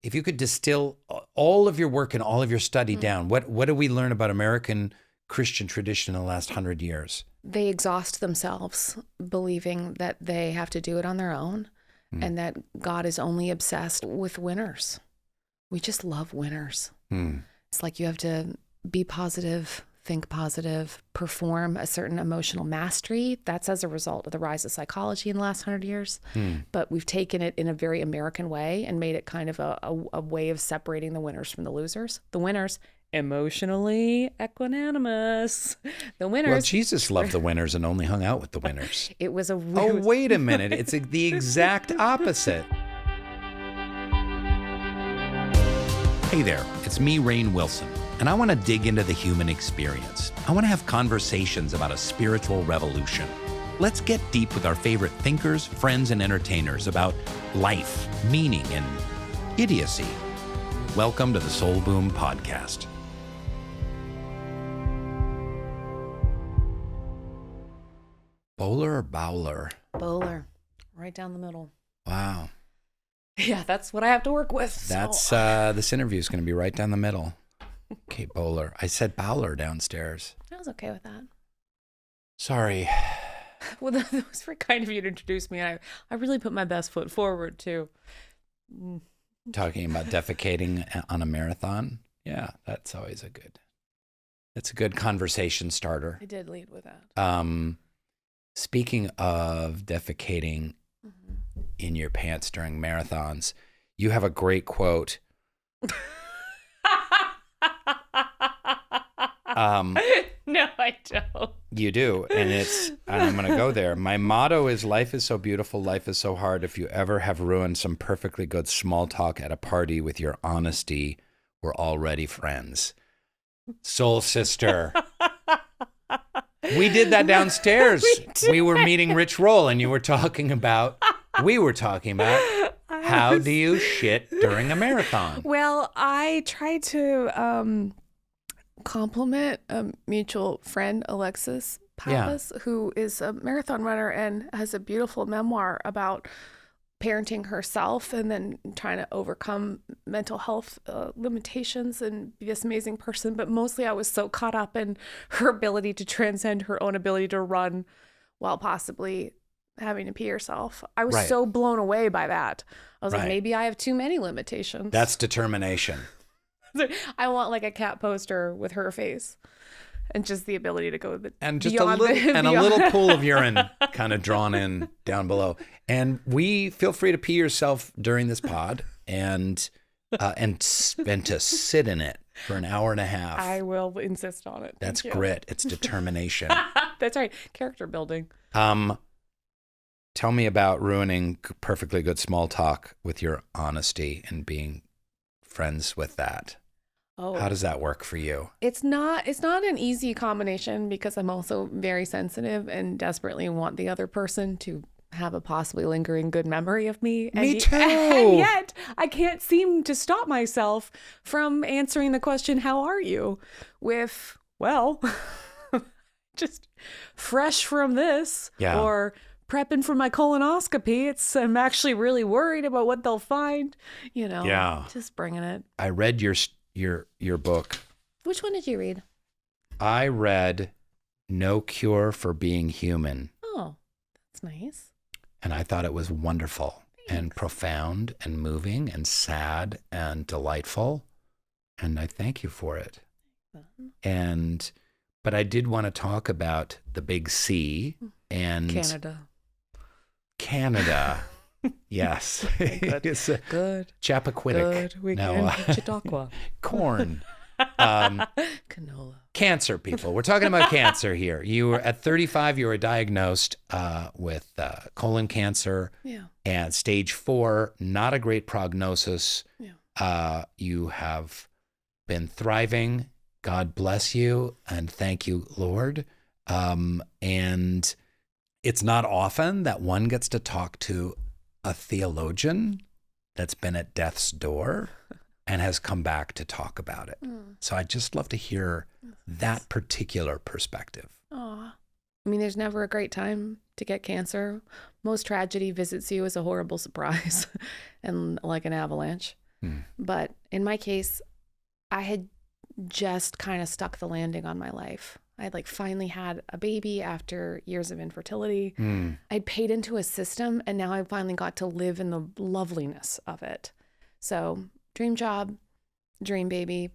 if you could distill all of your work and all of your study down, what do we learn about American Christian tradition in the last 100 years? They exhaust themselves believing that they have to do it on their own and that God is only obsessed with winners. We just love winners. It's like you have to be positive, think positive, perform a certain emotional mastery. That's as a result of the rise of psychology in the last 100 years. But we've taken it in a very American way and made it kind of a way of separating the winners from the losers. The winners, emotionally equanimous. The winners. Well, Jesus loved the winners and only hung out with the winners. It was a Oh, wait a minute. It's the exact opposite. Hey there, it's me, Rainn Wilson, and I want to dig into the human experience. I want to have conversations about a spiritual revolution. Let's get deep with our favorite thinkers, friends, and entertainers about life, meaning, and idiocy. Welcome to the Soul Boom Podcast. Bowler or Bowler? Bowler, right down the middle. Wow. Yeah, that's what I have to work with. That's this interview is going to be right down the middle. Okay, Bowler. I said Bowler downstairs. I was okay with that. Sorry. Well, that was very kind of you to introduce me. I really put my best foot forward, too. Talking about defecating on a marathon. Yeah, that's a good conversation starter. I did lead with that. Speaking of defecating in your pants during marathons, you have a great quote. No, I don't. You do, and I'm going to go there. My motto is life is so beautiful, life is so hard. If you ever have ruined some perfectly good small talk at a party with your honesty, we're already friends. Soul sister. We did that downstairs. We were meeting Rich Roll, and we were talking about how do you shit during a marathon? Well, I tried to compliment a mutual friend, Alexis Pappas, who is a marathon runner and has a beautiful memoir about parenting herself and then trying to overcome mental health limitations and be this amazing person. But mostly I was so caught up in her ability to transcend her own ability to run while possibly having to pee herself. I was so blown away by that. I was like, maybe I have too many limitations. That's determination. I want like a cat poster with her face and just the ability to go and just a little pool of urine kind of drawn in down below. And we feel free to pee yourself during this pod and to sit in it for an hour and a half. I will insist on it. That's grit. It's determination. That's right. Character building. Tell me about ruining perfectly good small talk with your honesty and being friends with that. Oh, how does that work for you? It's not an easy combination because I'm also very sensitive and desperately want the other person to have a possibly lingering good memory of me. Me too. And yet I can't seem to stop myself from answering the question, how are you? With, well, just fresh from this or prepping for my colonoscopy. I'm actually really worried about what they'll find, just bringing it. I read your book. Which one did you read? I read No Cure for Being Human. Oh, that's nice. And I thought it was wonderful and profound and moving and sad and delightful. And I thank you for it. But I did want to talk about the big C and Canada. Yes. Good. Good. Chappaquiddick. Good weekend. Chautauqua. Corn. Canola. Cancer, people. We're talking about cancer here. You were at 35, you were diagnosed with colon cancer and stage 4, not a great prognosis. Yeah. You have been thriving. God bless you and thank you, Lord. And it's not often that one gets to talk to a theologian that's been at death's door and has come back to talk about it. So I'd just love to hear that particular perspective. Oh, I mean, there's never a great time to get cancer. Most tragedy visits you as a horrible surprise and like an avalanche. But in my case, I had just kind of stuck the landing on my life. I had like finally had a baby after years of infertility. I'd paid into a system, and now I finally got to live in the loveliness of it. So dream job, dream baby,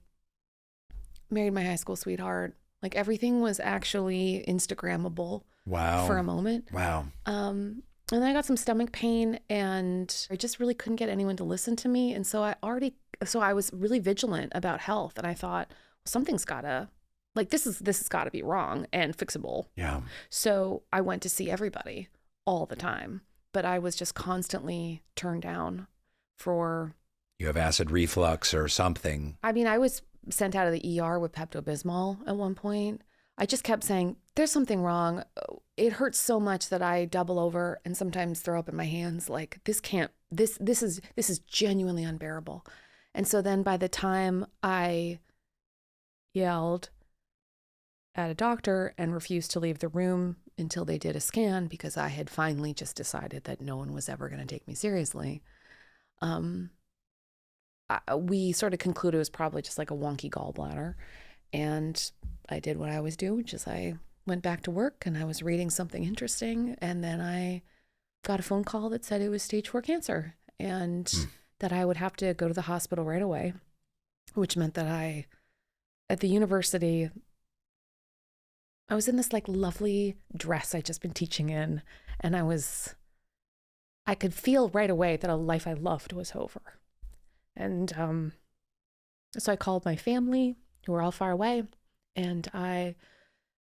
married my high school sweetheart. Like everything was actually Instagrammable. Wow. For a moment. Wow. And then I got some stomach pain, and I just really couldn't get anyone to listen to me. And so I was really vigilant about health, and I thought, well, something's gotta, like, this has gotta be wrong and fixable. Yeah. So I went to see everybody all the time, but I was just constantly turned down for. You have acid reflux or something. I mean, I was sent out of the ER with Pepto-Bismol at one point. I just kept saying, there's something wrong. It hurts so much that I double over and sometimes throw up in my hands. Like, this is genuinely unbearable. And so then by the time I yelled at a doctor and refused to leave the room until they did a scan, because I had finally just decided that no one was ever going to take me seriously, we sort of concluded it was probably just like a wonky gallbladder. And I did what I always do, which is I went back to work and I was reading something interesting. And then I got a phone call that said it was stage 4 cancer and that I would have to go to the hospital right away, which meant that at the university, I was in this like lovely dress I'd just been teaching in. And I could feel right away that a life I loved was over. And so I called my family, who were all far away, and I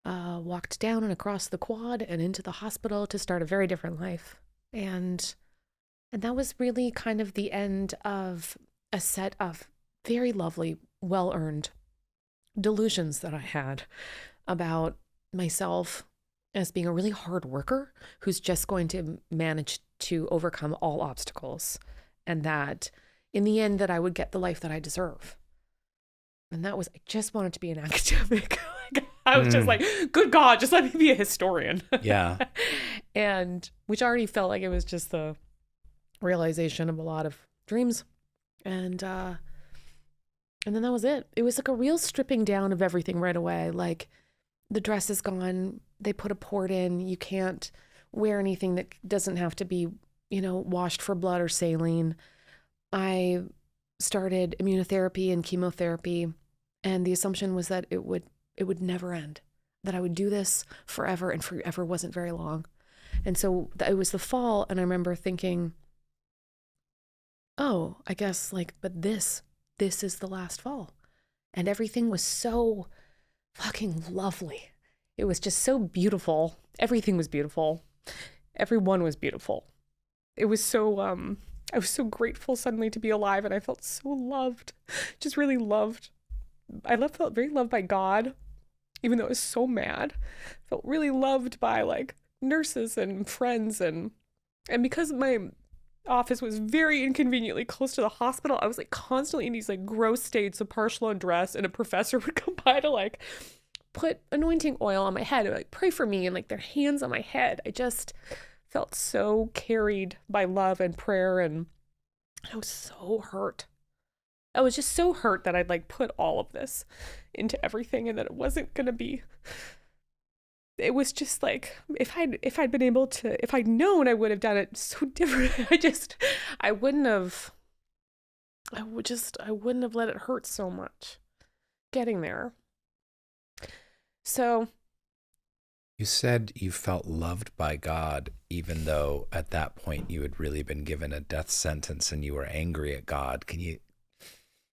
walked down and across the quad and into the hospital to start a very different life. And that was really kind of the end of a set of very lovely, well-earned delusions that I had about myself as being a really hard worker who's just going to manage to overcome all obstacles, and that in the end that I would get the life that I deserve. And that was, I just wanted to be an academic. I was just like, good God, just let me be a historian. Yeah. And which already felt like it was just the realization of a lot of dreams. And then that was it. It was like a real stripping down of everything right away. Like, the dress is gone. They put a port in. You can't wear anything that doesn't have to be, washed for blood or saline. I started immunotherapy and chemotherapy, and the assumption was that it would never end, that I would do this forever, and forever wasn't very long. And so it was the fall, and I remember thinking, oh, I guess but this is the last fall. And everything was so fucking lovely. It was just so beautiful. Everything was beautiful. Everyone was beautiful. It was so, I was so grateful suddenly to be alive, and I felt so loved, just really loved. I felt very loved by God, even though I was so mad. Felt really loved by nurses and friends, and because my office was very inconveniently close to the hospital, I was constantly in these gross states of partial undress, and a professor would come by to put anointing oil on my head and pray for me, and their hands on my head. I just felt so carried by love and prayer, and I was so hurt. I was just so hurt that I'd put all of this into everything, and that it wasn't gonna be. It was just if I'd been able to, if I'd known, I would have done it so different. I wouldn't have let it hurt so much getting there. So you said you felt loved by God, even though at that point you had really been given a death sentence and you were angry at God. Can you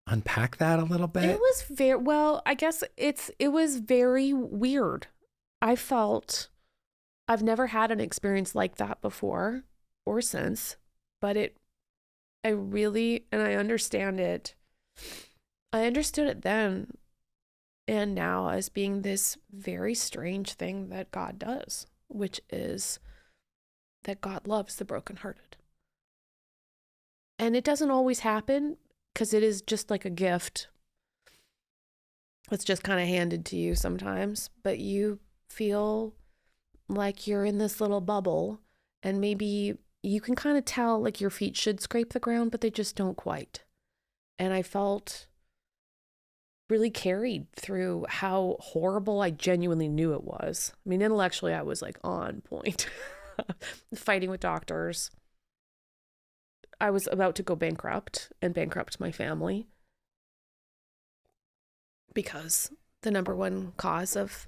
unpack that a little bit? It was I guess it was very weird. I've never had an experience like that before or since, but I understand it. I understood it then and now as being this very strange thing that God does, which is that God loves the brokenhearted. And it doesn't always happen, because it is just like a gift. It's just kind of handed to you sometimes, but you feel like you're in this little bubble, and maybe you can kind of tell your feet should scrape the ground, but they just don't quite. And I felt really carried through how horrible I genuinely knew it was. I mean, intellectually, I was like on point, fighting with doctors. I was about to go bankrupt and bankrupt my family because the number one cause of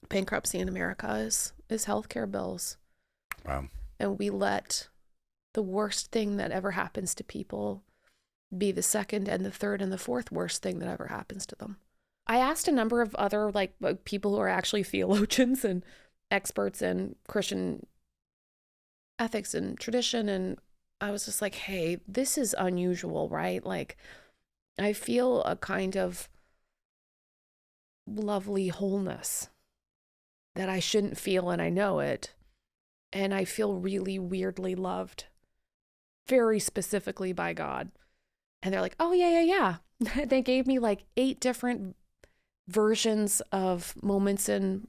bankruptcy in America is healthcare bills. Wow. And we let the worst thing that ever happens to people be the second and the third and the fourth worst thing that ever happens to them. I asked a number of other like people who are actually theologians and experts in Christian ethics and tradition, and I was just like, hey, this is unusual, right? Like, I feel a kind of lovely wholeness that I shouldn't feel, and I know it. And I feel really weirdly loved, very specifically by God. And they're like, oh, yeah. They gave me like 8 different versions of moments in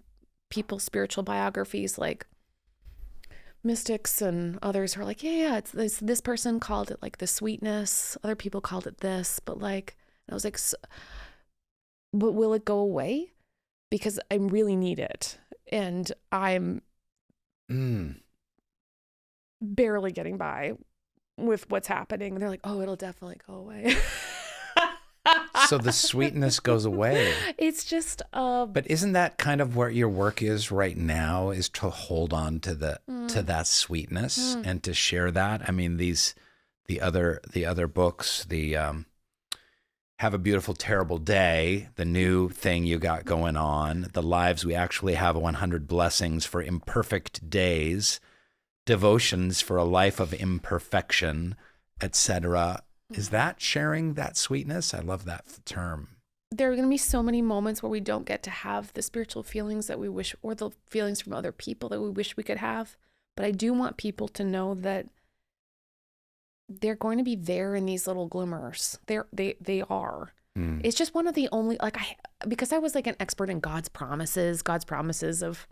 people's spiritual biographies, like mystics and others who are like, yeah, it's this person called it like the sweetness. Other people called it this, but like, I was like, but will it go away? Because I really need it. And I'm barely getting by with what's happening. And they're like, oh, it'll definitely go away. So the sweetness goes away. It's just but isn't that kind of what your work is right now, is to hold on to that sweetness and to share that? I mean, the other books, the Have a Beautiful Terrible Day, the new thing you got going on, The Lives We Actually Have, 100 Blessings for Imperfect Days, Devotions for a Life of Imperfection, etc. Is that sharing that sweetness? I love that term. There are going to be so many moments where we don't get to have the spiritual feelings that we wish, or the feelings from other people that we wish we could have. But I do want people to know that they're going to be there in these little glimmers. They are. It's just one of the only, like, because I was like an expert in God's promises of,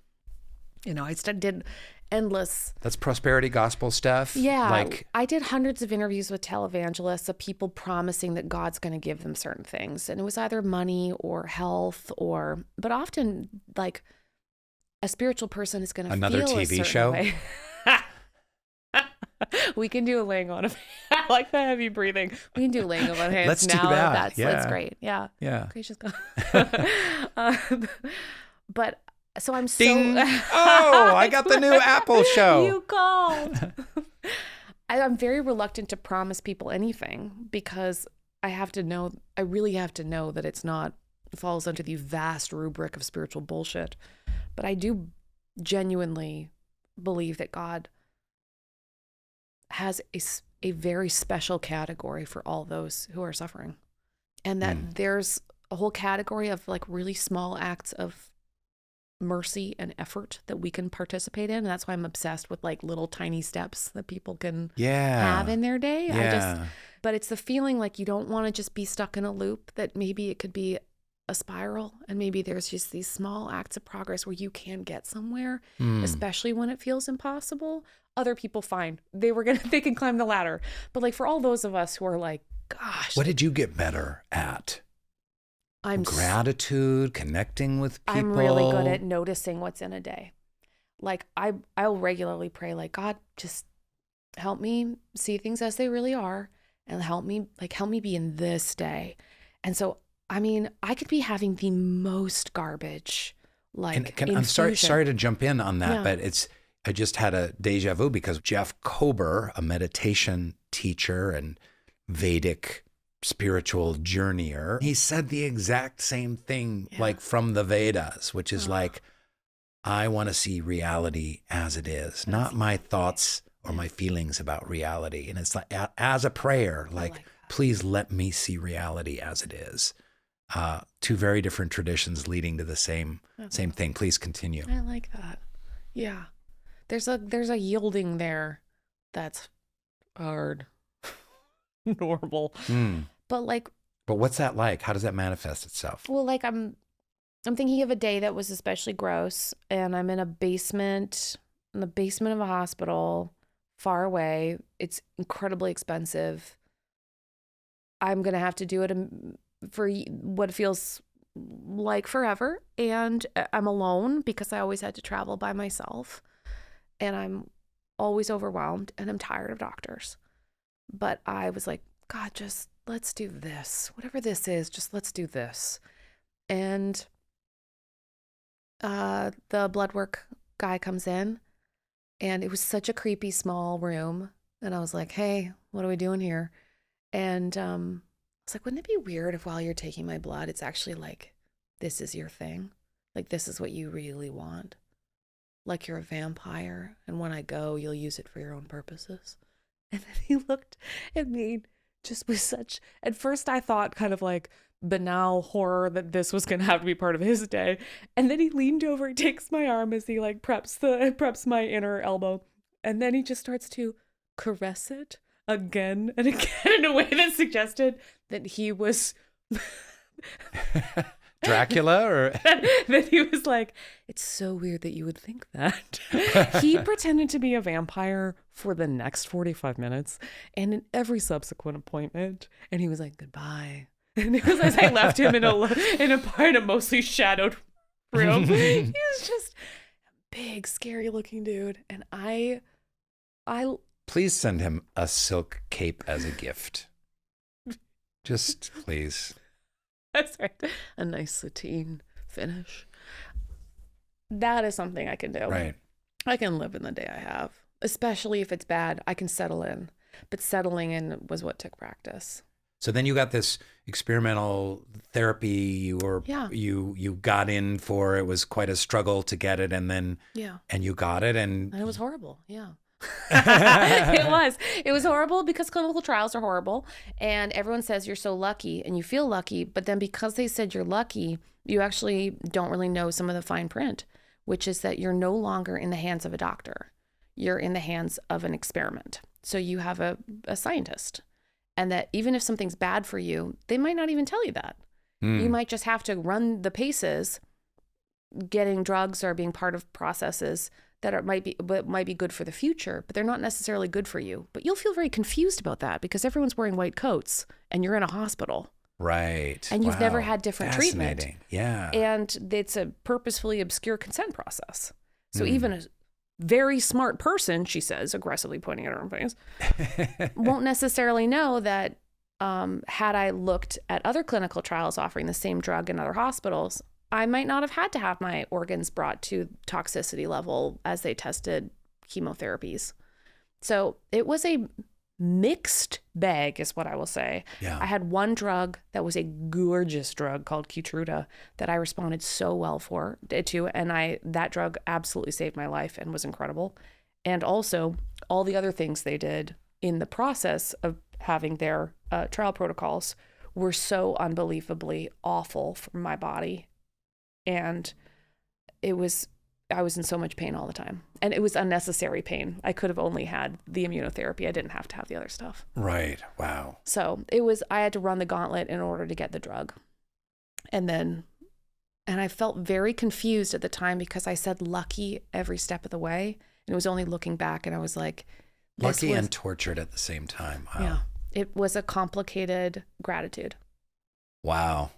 I did endless. That's prosperity gospel stuff. Yeah. Like, I did hundreds of interviews with televangelists of people promising that God's going to give them certain things. And it was either money or health but often like a spiritual person is going to another feel TV a show. way. We can do a laying on of I like the heavy breathing. We can do a laying on of hands. Let's now. do that. That's great. Yeah. Yeah. Okay, she's gone. But so I'm Ding. so. Oh, I got the new Apple show. You called. I'm very reluctant to promise people anything because I really have to know that it falls under the vast rubric of spiritual bullshit. But I do genuinely believe that God has a very special category for all those who are suffering. And that there's a whole category of like really small acts of mercy and effort that we can participate in. And that's why I'm obsessed with like little tiny steps that people can have in their day. Yeah. But it's the feeling like you don't want to just be stuck in a loop, that maybe it could be a spiral, and maybe there's just these small acts of progress where you can get somewhere, especially when it feels impossible. Other people, fine. They can climb the ladder. But like for all those of us who are like, gosh. What did you get better at? Gratitude, connecting with people. I'm really good at noticing what's in a day. Like I'll regularly pray, like, God, just help me see things as they really are, and help me be in this day. And so, I mean, I could be having the most garbage, like, I'm sorry to jump in on that, but I just had a deja vu because Jeff Kober, a meditation teacher and Vedic spiritual journeyer, he said the exact same thing, like from the Vedas, which is like, I want to see reality as it is, not my thoughts or my feelings about reality. And it's like, as a prayer, like please let me see reality as it is. Two very different traditions leading to the same thing. Please continue. I like that. Yeah. There's a yielding there that's hard. Normal. But what's that like? How does that manifest itself? Well, like I'm thinking of a day that was especially gross, and I'm in the basement of a hospital, far away. It's incredibly expensive. I'm going to have to do it for what feels like forever. And I'm alone because I always had to travel by myself. And I'm always overwhelmed and I'm tired of doctors. But I was like, God, just let's do this. Whatever this is, just let's do this. And the blood work guy comes in, and it was such a creepy small room. And I was like, hey, what are we doing here? And I was like, wouldn't it be weird if while you're taking my blood, it's actually like, this is your thing? Like, this is what you really want? Like you're a vampire, and when I go, you'll use it for your own purposes. And then he looked at me just with such, at first I thought kind of like banal horror that this was going to have to be part of his day. And then he leaned over, he takes my arm as he like preps my inner elbow. And then he just starts to caress it again and again in a way that suggested that he was Dracula, or that he was like, it's so weird that you would think that. He pretended to be a vampire for the next 45 minutes and in every subsequent appointment. And he was like, goodbye. And it was as I left him in a mostly shadowed room. He was just a big, scary looking dude. And I please send him a silk cape as a gift. Just please. That's right. A nice sateen finish. That is something I can do. Right. I can live in the day I have, especially if it's bad. I can settle in. But settling in was what took practice. So then you got this experimental therapy you got in for. It was quite a struggle to get it, and then and you got it, and it was horrible. Yeah. It was horrible because clinical trials are horrible, and everyone says you're so lucky and you feel lucky, but then because they said you're lucky, you actually don't really know some of the fine print, which is that you're no longer in the hands of a doctor. You're in the hands of an experiment. So you have a scientist, and that even if something's bad for you, they might not even tell you that. You might just have to run the paces, getting drugs or being part of processes that might be good for the future, but they're not necessarily good for you. But you'll feel very confused about that because everyone's wearing white coats and you're in a hospital. Right. And you've never had different treatment. Yeah. And it's a purposefully obscure consent process. So even a very smart person, she says, aggressively pointing at her own face, won't necessarily know that had I looked at other clinical trials offering the same drug in other hospitals, I might not have had to have my organs brought to toxicity level as they tested chemotherapies. So it was a mixed bag is what I will say. Yeah. I had one drug that was a gorgeous drug called Keytruda that I responded so well to, and that drug absolutely saved my life and was incredible. And also all the other things they did in the process of having their trial protocols were so unbelievably awful for my body. And I was in so much pain all the time. And it was unnecessary pain. I could have only had the immunotherapy. I didn't have to have the other stuff. Right. Wow. So I had to run the gauntlet in order to get the drug. And I felt very confused at the time because I said lucky every step of the way. And it was only looking back and I was like, lucky and tortured at the same time. Wow. Yeah. It was a complicated gratitude. Wow.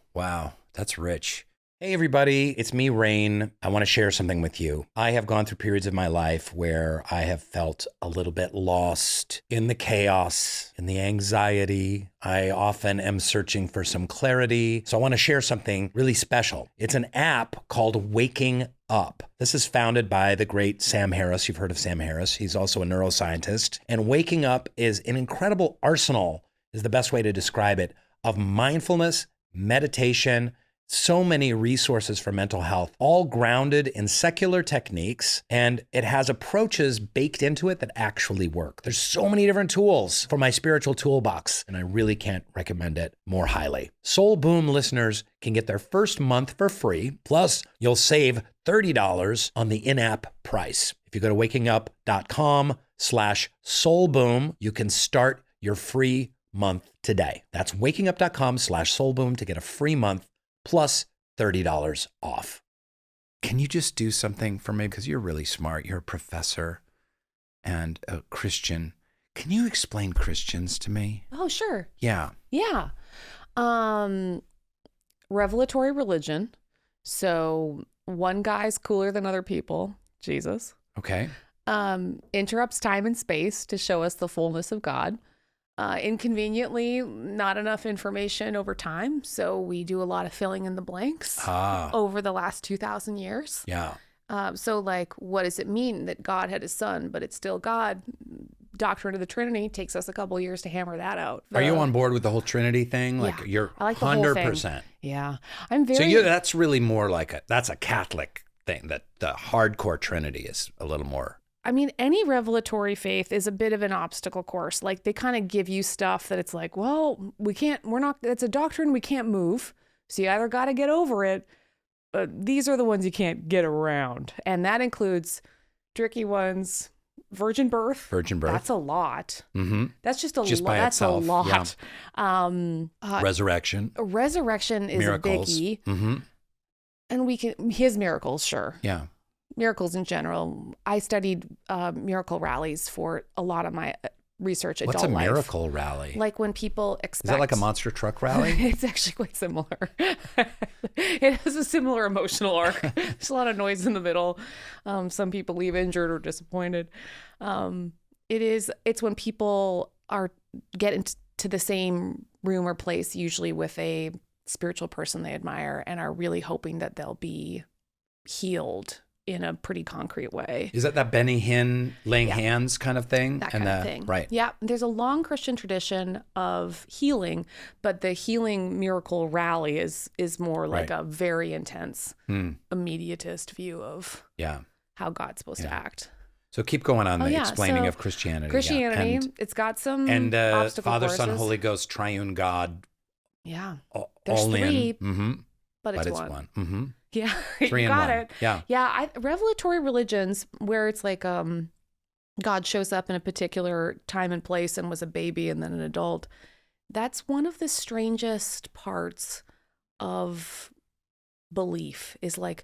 That's rich. Hey, everybody, it's me, Rainn. I want to share something with you. I have gone through periods of my life where I have felt a little bit lost in the chaos, in the anxiety. I often am searching for some clarity. So I want to share something really special. It's an app called Waking Up. This is founded by the great Sam Harris. You've heard of Sam Harris. He's also a neuroscientist. And Waking Up is an incredible arsenal, is the best way to describe it, of mindfulness, meditation, so many resources for mental health, all grounded in secular techniques, and it has approaches baked into it that actually work. There's so many different tools for my spiritual toolbox, and I really can't recommend it more highly. Soul Boom listeners can get their first month for free, plus you'll save $30 on the in-app price. If you go to wakingup.com/soulboom, you can start your free month today. That's wakingup.com/soulboom to get a free month plus $30 off. Can you just do something for me? Because you're really smart. You're a professor and a Christian. Can you explain Christians to me? Oh, sure. Yeah. Yeah. Revelatory religion. So one guy's cooler than other people, Jesus. Okay. Interrupts time and space to show us the fullness of God. Inconveniently, not enough information over time. So we do a lot of filling in the blanks over the last 2,000 years. Yeah. So like, what does it mean that God had a son, but it's still God? Doctrine of the Trinity takes us a couple of years to hammer that out. Are you on board with the whole Trinity thing? Like Yeah, you're I like the whole thing. 100%. Yeah. I'm very... So that's really more like that's a Catholic thing, that the hardcore Trinity is a little more. I mean, any revelatory faith is a bit of an obstacle course. Like they kind of give you stuff that it's like, well, it's a doctrine we can't move. So you either got to get over it. These are the ones you can't get around. And that includes tricky ones. Virgin birth. That's a lot. Mm-hmm. That's just a lot. That's itself, a lot. Yeah. Resurrection. Resurrection is Miracles. a biggie. Mm-hmm. And his miracles, sure. Yeah. Miracles in general. I studied miracle rallies for a lot of my research adult life. What's a miracle rally? Like when people expect... Is that like a monster truck rally? It's actually quite similar. It has a ssimilar emotional arc. There's a lot of noise in the middle. Some people leave injured or disappointed. It's when people get into the same room or place, usually with a spiritual person they admire, and are really hoping that they'll be healed in a pretty concrete way. Is that Benny Hinn laying hands kind of thing? That kind of thing. Right. Yeah. There's a long Christian tradition of healing, but the healing miracle rally is more like a very intense, immediatist view of how God's supposed to act. So keep going on the explaining of Christianity. Christianity, it's got some obstacle Father, courses. Son, Holy Ghost, triune God. Yeah. There's three, in. Mm-hmm. but it's one. Mm-hmm. Yeah, Three you and got one. it. Yeah. Yeah, revelatory religions where it's like God shows up in a particular time and place and was a baby and then an adult. That's one of the strangest parts of belief, is like,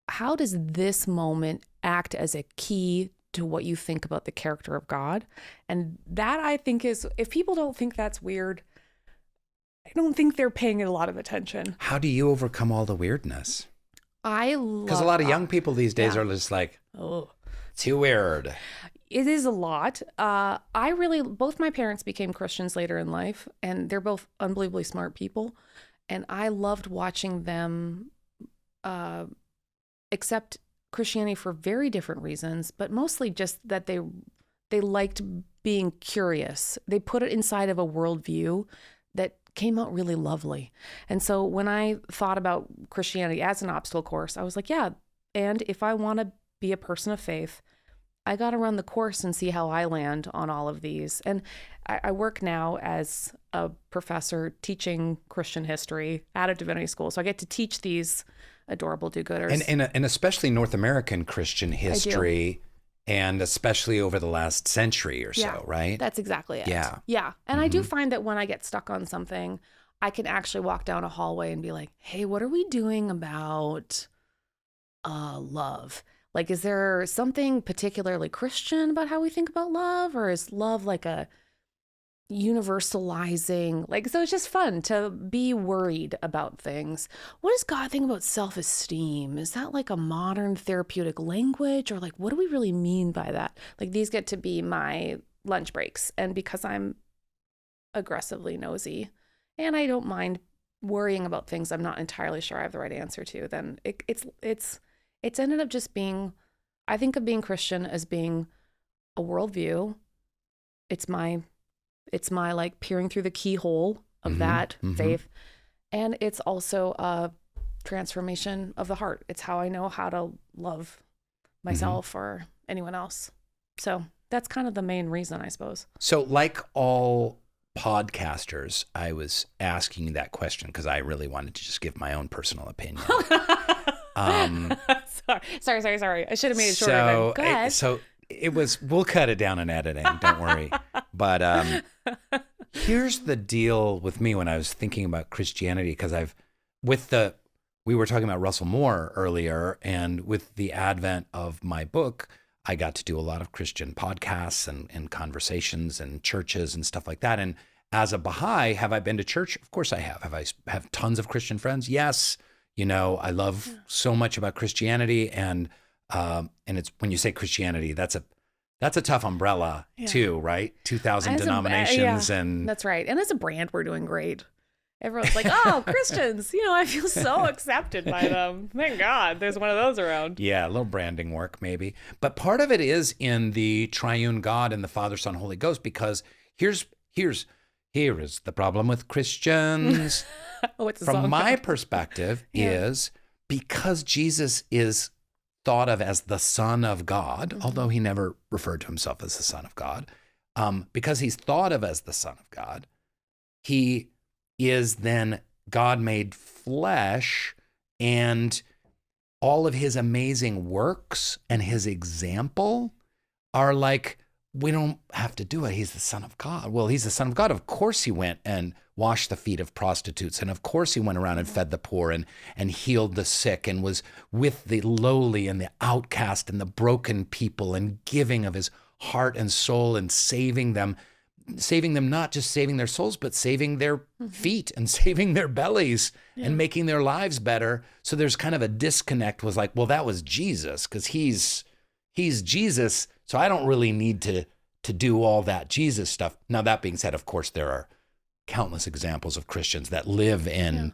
how does this moment act as a key to what you think about the character of God? And that, I think, is, if people don't think that's weird, I don't think they're paying it a lot of attention. How do you overcome all the weirdness? Because a lot of young people these days are just like, oh, too weird. It is a lot. Both my parents became Christians later in life, and they're both unbelievably smart people. And I loved watching them accept Christianity for very different reasons, but mostly just that they liked being curious. They put it inside of a worldview that came out really lovely. And so when I thought about Christianity as an obstacle course, I was like, yeah, and if I want to be a person of faith, I got to run the course and see how I land on all of these. And I work now as a professor teaching Christian history at a divinity school. So I get to teach these adorable do-gooders. And especially North American Christian history, and especially over the last century or so, right? That's exactly it. Yeah. Yeah. And I do find that when I get stuck on something, I can actually walk down a hallway and be like, hey, what are we doing about love? Like, is there something particularly Christian about how we think about love? Or is love like a universalizing, like, so it's just fun to be worried about things. What does God think about self-esteem? Is that like a modern therapeutic language, or like, what do we really mean by that? Like, these get to be my lunch breaks. And because I'm aggressively nosy and I don't mind worrying about things I'm not entirely sure I have the right answer to, then it's ended up just being, I think of being Christian as being a worldview. It's my like peering through the keyhole of that faith. And it's also a transformation of the heart. It's how I know how to love myself or anyone else. So that's kind of the main reason, I suppose. So like all podcasters, I was asking that question because I really wanted to just give my own personal opinion. Sorry. I should have made it shorter. Go ahead. So it was, we'll cut it down in editing, don't worry. But here's the deal with me when I was thinking about Christianity, because we were talking about Russell Moore earlier, and with the advent of my book, I got to do a lot of Christian podcasts and conversations and churches and stuff like that. And as a Baha'i, have I been to church? Of course I have. Have I have tons of Christian friends? Yes. I love so much about Christianity, and it's when you say Christianity, that's a tough umbrella too, right? 2,000 denominations, and that's right. And as a brand, we're doing great. Everyone's like, oh, Christians, I feel so accepted by them. Thank God there's one of those around. Yeah, a little branding work maybe. But part of it is in the triune God and the Father, Son, Holy Ghost, because here is the problem with Christians. From my perspective is because Jesus is thought of as the Son of God, although he never referred to himself as the Son of God, because he's thought of as the Son of God, he is then God made flesh, and all of his amazing works and his example are like, we don't have to do it. He's the Son of God. Well, he's the Son of God. Of course he went and washed the feet of prostitutes. And of course he went around and fed the poor and healed the sick and was with the lowly and the outcast and the broken people and giving of his heart and soul and saving them, not just saving their souls, but saving their feet and saving their bellies and making their lives better. So there's kind of a disconnect, was like, well, that was Jesus because he's Jesus. So I don't really need to do all that Jesus stuff. Now, that being said, of course, there are countless examples of Christians that live in,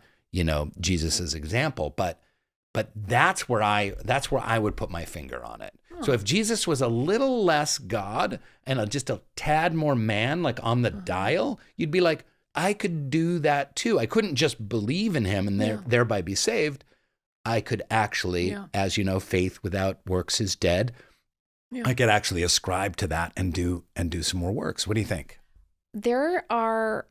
Jesus's example, but that's where I would put my finger on it. So if Jesus was a little less God and just a tad more man, like on the dial, you'd be like, I could do that too. I couldn't just believe in him and thereby be saved. I could actually, as you know, faith without works is dead. Yeah. I could actually ascribe to that and do some more works. What do you think? There are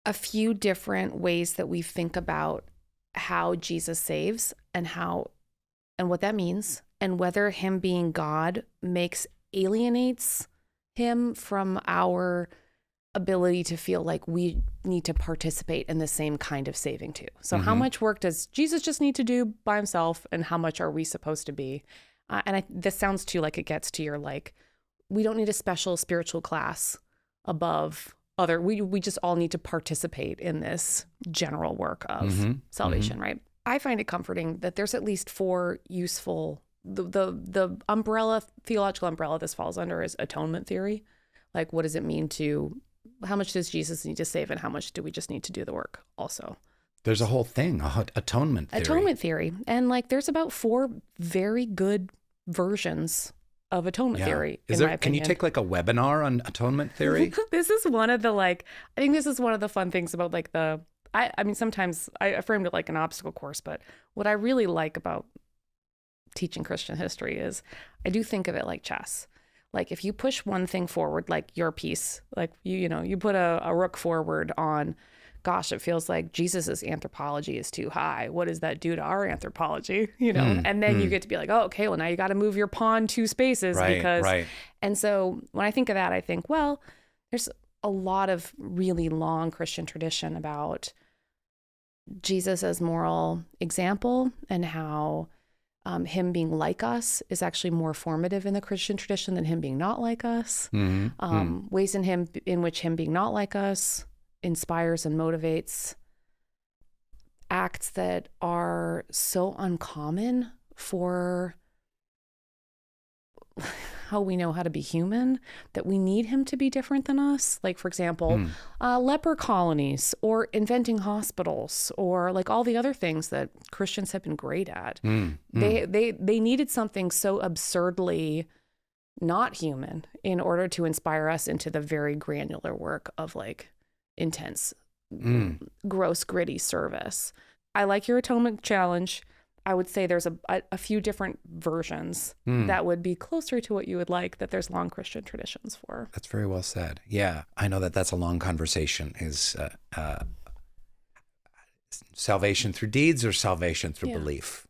a few different ways that we think about how Jesus saves and what that means, and whether him being God alienates him from our ability to feel like we need to participate in the same kind of saving too. So how much work does Jesus just need to do by himself, and how much are we supposed to be? This sounds too like it gets to your we don't need a special spiritual class above other. We just all need to participate in this general work of salvation, right? I find it comforting that there's at least 4 useful. The theological umbrella this falls under is atonement theory. Like, what does it mean how much does Jesus need to save, and how much do we just need to do the work also? There's a whole thing, atonement theory. Atonement theory. And there's about 4 very good versions of atonement theory, in my opinion. Can you take a webinar on atonement theory? This is one of the I think this is one of the fun things about I mean, sometimes I framed it like an obstacle course, but what I really like about teaching Christian history is I do think of it like chess. If you push one thing forward, like your piece, you put a rook forward on, gosh, it feels like Jesus's anthropology is too high. What does that do to our anthropology? And then you get to be like, oh, okay, well, now you got to move your pawn 2 spaces right. And so when I think of that, I think, well, there's a lot of really long Christian tradition about Jesus as moral example, and how him being like us is actually more formative in the Christian tradition than him being not like us. Ways in which him being not like us inspires and motivates acts that are so uncommon for how we know how to be human, that we need him to be different than us. For example, leper colonies, or inventing hospitals, or all the other things that Christians have been great at. They needed something so absurdly not human in order to inspire us into the very granular work of intense, gross, gritty service. I like your atonement challenge. I would say there's a few different versions that would be closer to what you would like, that there's long Christian traditions for. That's very well said. Yeah, I know that's a long conversation. Is salvation through deeds or salvation through belief?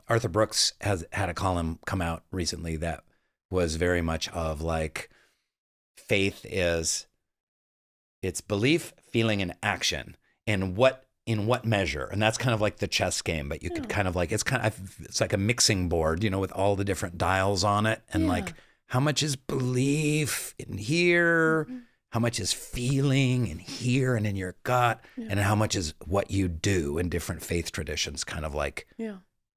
Arthur Brooks has had a column come out recently that was very much of faith is, it's belief, feeling, and action. And what in what measure? And that's kind of like the chess game, but you could kind of like, it's like a mixing board, you know, with all the different dials on it. And like, how much is belief in here? How much is feeling in here and in your gut? And how much is what you do in different faith traditions? Kind of like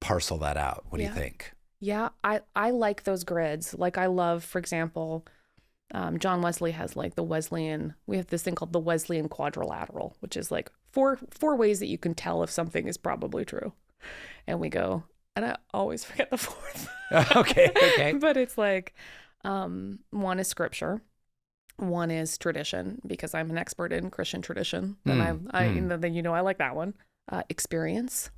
parcel that out. What do you think? Yeah, I like those grids. Like I love, for example, John Wesley has like the Wesleyan, we have this thing called the Wesleyan Quadrilateral, which is like four ways that you can tell if something is probably true. And we go, and I always forget the fourth. Okay. But it's like, one is scripture. One is tradition, because I'm an expert in Christian tradition. And I like that one. Experience.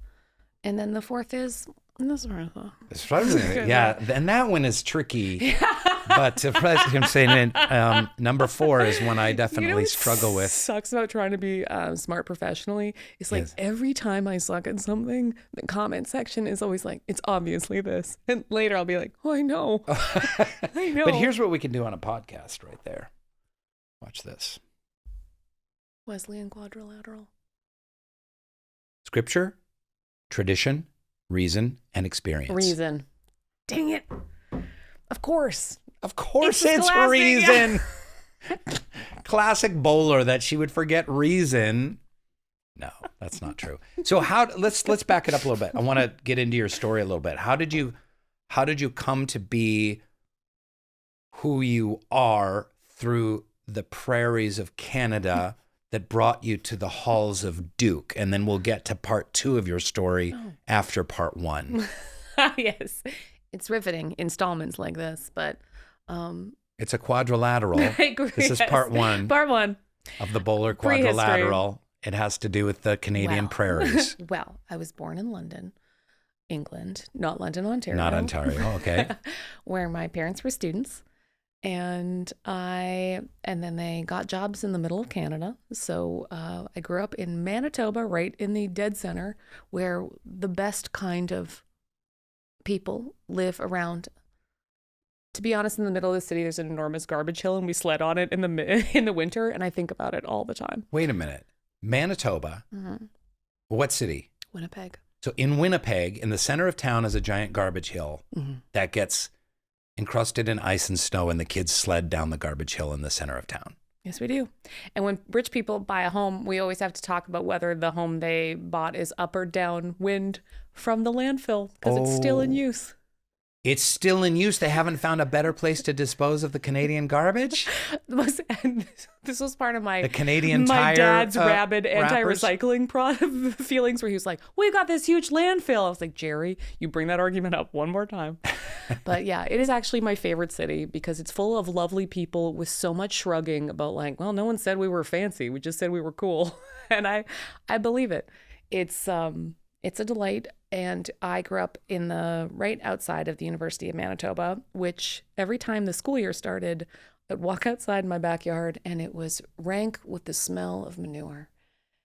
And then the fourth is, yeah, and that one is tricky. But I'm saying number 4 is one I definitely struggle with. Sucks about trying to be smart professionally. It's like every time I suck at something, the comment section is always like, it's obviously this. And later I'll be like, oh, I know. I know. But here's what we can do on a podcast right there. Watch this. Wesleyan Quadrilateral. Scripture, tradition, reason, and experience. Reason. Dang it. Of course. Of course it's reason. Classic bowler that she would forget reason. No, that's not true. So let's back it up a little bit. I want to get into your story a little bit. How did you come to be who you are through the prairies of Canada that brought you to the halls of Duke? And then we'll get to part 2 of your story after part 1. Yes. It's riveting installments like this, but it's a quadrilateral. I agree, this is part 1. Part 1 of the Bowler Quadrilateral. It has to do with the Canadian prairies. Well, I was born in London, England, not London, Ontario. Not Ontario, okay. Where my parents were students. And then they got jobs in the middle of Canada. So I grew up in Manitoba, right in the dead center, where the best kind of people live around. To be honest, in the middle of the city, there's an enormous garbage hill, and we sled on it in the winter, and I think about it all the time. Wait a minute. Manitoba? Mm-hmm. What city? Winnipeg. So in Winnipeg, in the center of town, is a giant garbage hill that gets encrusted in ice and snow, and the kids sled down the garbage hill in the center of town. Yes, we do. And when rich people buy a home, we always have to talk about whether the home they bought is up or downwind from the landfill, because it's still in use. It's still in use. They haven't found a better place to dispose of the Canadian garbage. This was part of the Canadian my tire, dad's rabid anti-recycling feelings, where he was like, "We got this huge landfill." I was like, "Jerry, you bring that argument up one more time." But yeah, it is actually my favorite city because it's full of lovely people with so much shrugging about like, well, no one said we were fancy. We just said we were cool, and I believe it. It's a delight. And I grew up in the right outside of the University of Manitoba, which every time the school year started, I'd walk outside my backyard and it was rank with the smell of manure.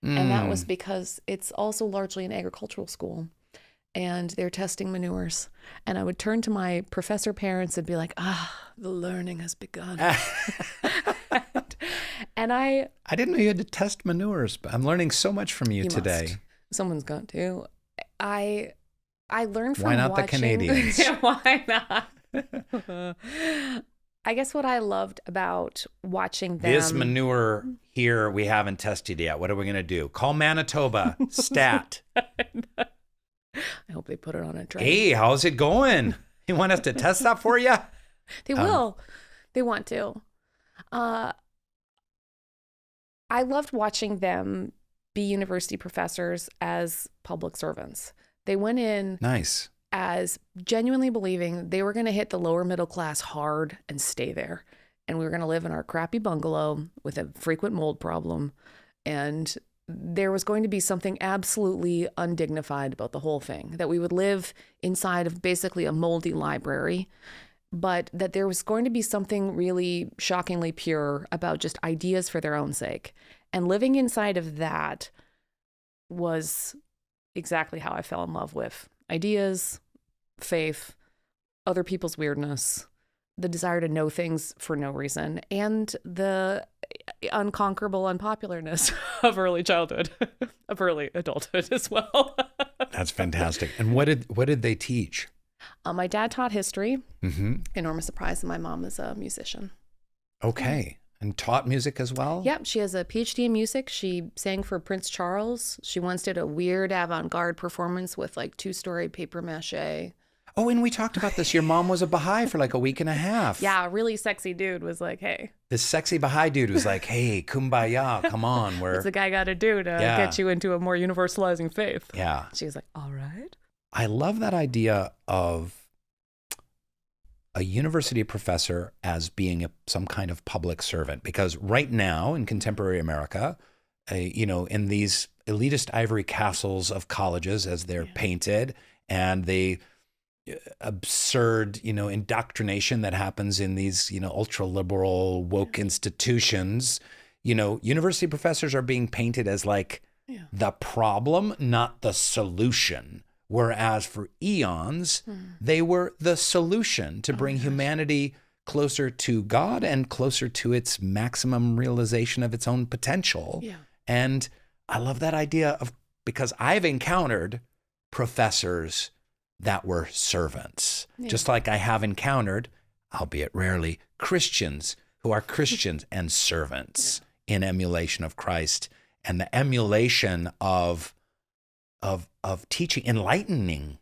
And that was because it's also largely an agricultural school and they're testing manures. And I would turn to my professor parents and be like, the learning has begun. and I didn't know you had to test manures, but I'm learning so much from you today. Must. Someone's got to. I learned from Why not watching... the Canadians? Yeah, why not? I guess what I loved about watching them... This manure here we haven't tested yet. What are we going to do? Call Manitoba. Stat. I hope they put it on a train. Hey, how's it going? You want us to test that for you? They will. They want to. I loved watching them be university professors as public servants. They went in as genuinely believing they were going to hit the lower middle class hard and stay there. And we were going to live in our crappy bungalow with a frequent mold problem. And there was going to be something absolutely undignified about the whole thing, that we would live inside of basically a moldy library, but that there was going to be something really shockingly pure about just ideas for their own sake. And living inside of that was exactly how I fell in love with ideas, faith, other people's weirdness, the desire to know things for no reason, and the unconquerable unpopularness of early childhood, of early adulthood as well. That's fantastic. And what did they teach? My dad taught history. Mm-hmm. Enormous surprise. And my mom is a musician. Okay. And taught music as well? Yep. She has a PhD in music. She sang for Prince Charles. She once did a weird avant-garde performance with like 2-story paper mache. Oh, and we talked about this. Your mom was a Baha'i for like a week and a half. Yeah, a really sexy dude was like, hey. This sexy Baha'i dude was like, hey, kumbaya, come on. What's the guy got to do to get you into a more universalizing faith? Yeah. She was like, all right. I love that idea of a university professor as being some kind of public servant, because right now in contemporary America, in these elitist ivory castles of colleges as they're painted, and the absurd, indoctrination that happens in these, ultra liberal woke institutions, university professors are being painted as like the problem, not the solution. Whereas for eons, they were the solution to bring humanity closer to God and closer to its maximum realization of its own potential. Yeah. And I love that idea because I've encountered professors that were servants, just like I have encountered, albeit rarely, Christians who are Christians and servants in emulation of Christ, and the emulation of teaching, enlightening,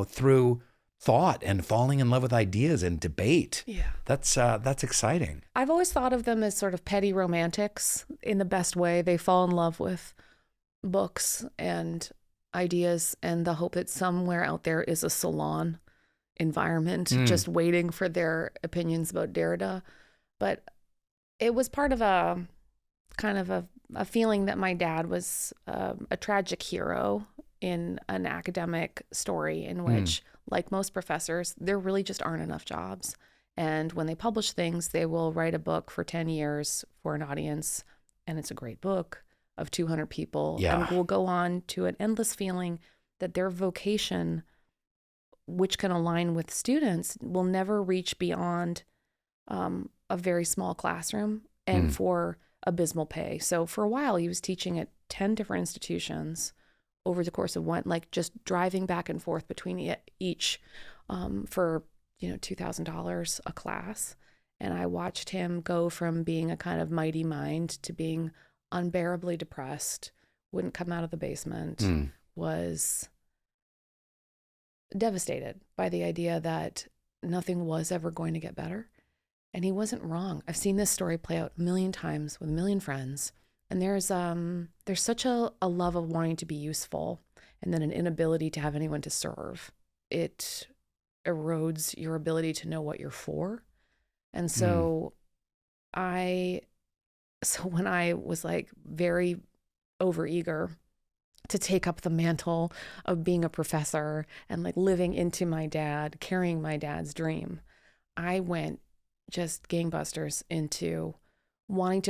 through thought and falling in love with ideas and debate. Yeah. That's exciting. I've always thought of them as sort of petty romantics in the best way. They fall in love with books and ideas and the hope that somewhere out there is a salon environment just waiting for their opinions about Derrida. But it was part of a kind of a feeling that my dad was a tragic hero in an academic story in which, like most professors, there really just aren't enough jobs. And when they publish things, they will write a book for 10 years for an audience, and it's a great book of 200 people, and will go on to an endless feeling that their vocation, which can align with students, will never reach beyond a very small classroom and for abysmal pay. So for a while, he was teaching at 10 different institutions over the course of one, like just driving back and forth between each for, $2,000 a class. And I watched him go from being a kind of mighty mind to being unbearably depressed, wouldn't come out of the basement, was devastated by the idea that nothing was ever going to get better. And he wasn't wrong. I've seen this story play out a million times with a million friends. And there's such a love of wanting to be useful and then an inability to have anyone to serve. It erodes your ability to know what you're for. And so when I was like very overeager to take up the mantle of being a professor and like living into my dad, carrying my dad's dream, I went just gangbusters into wanting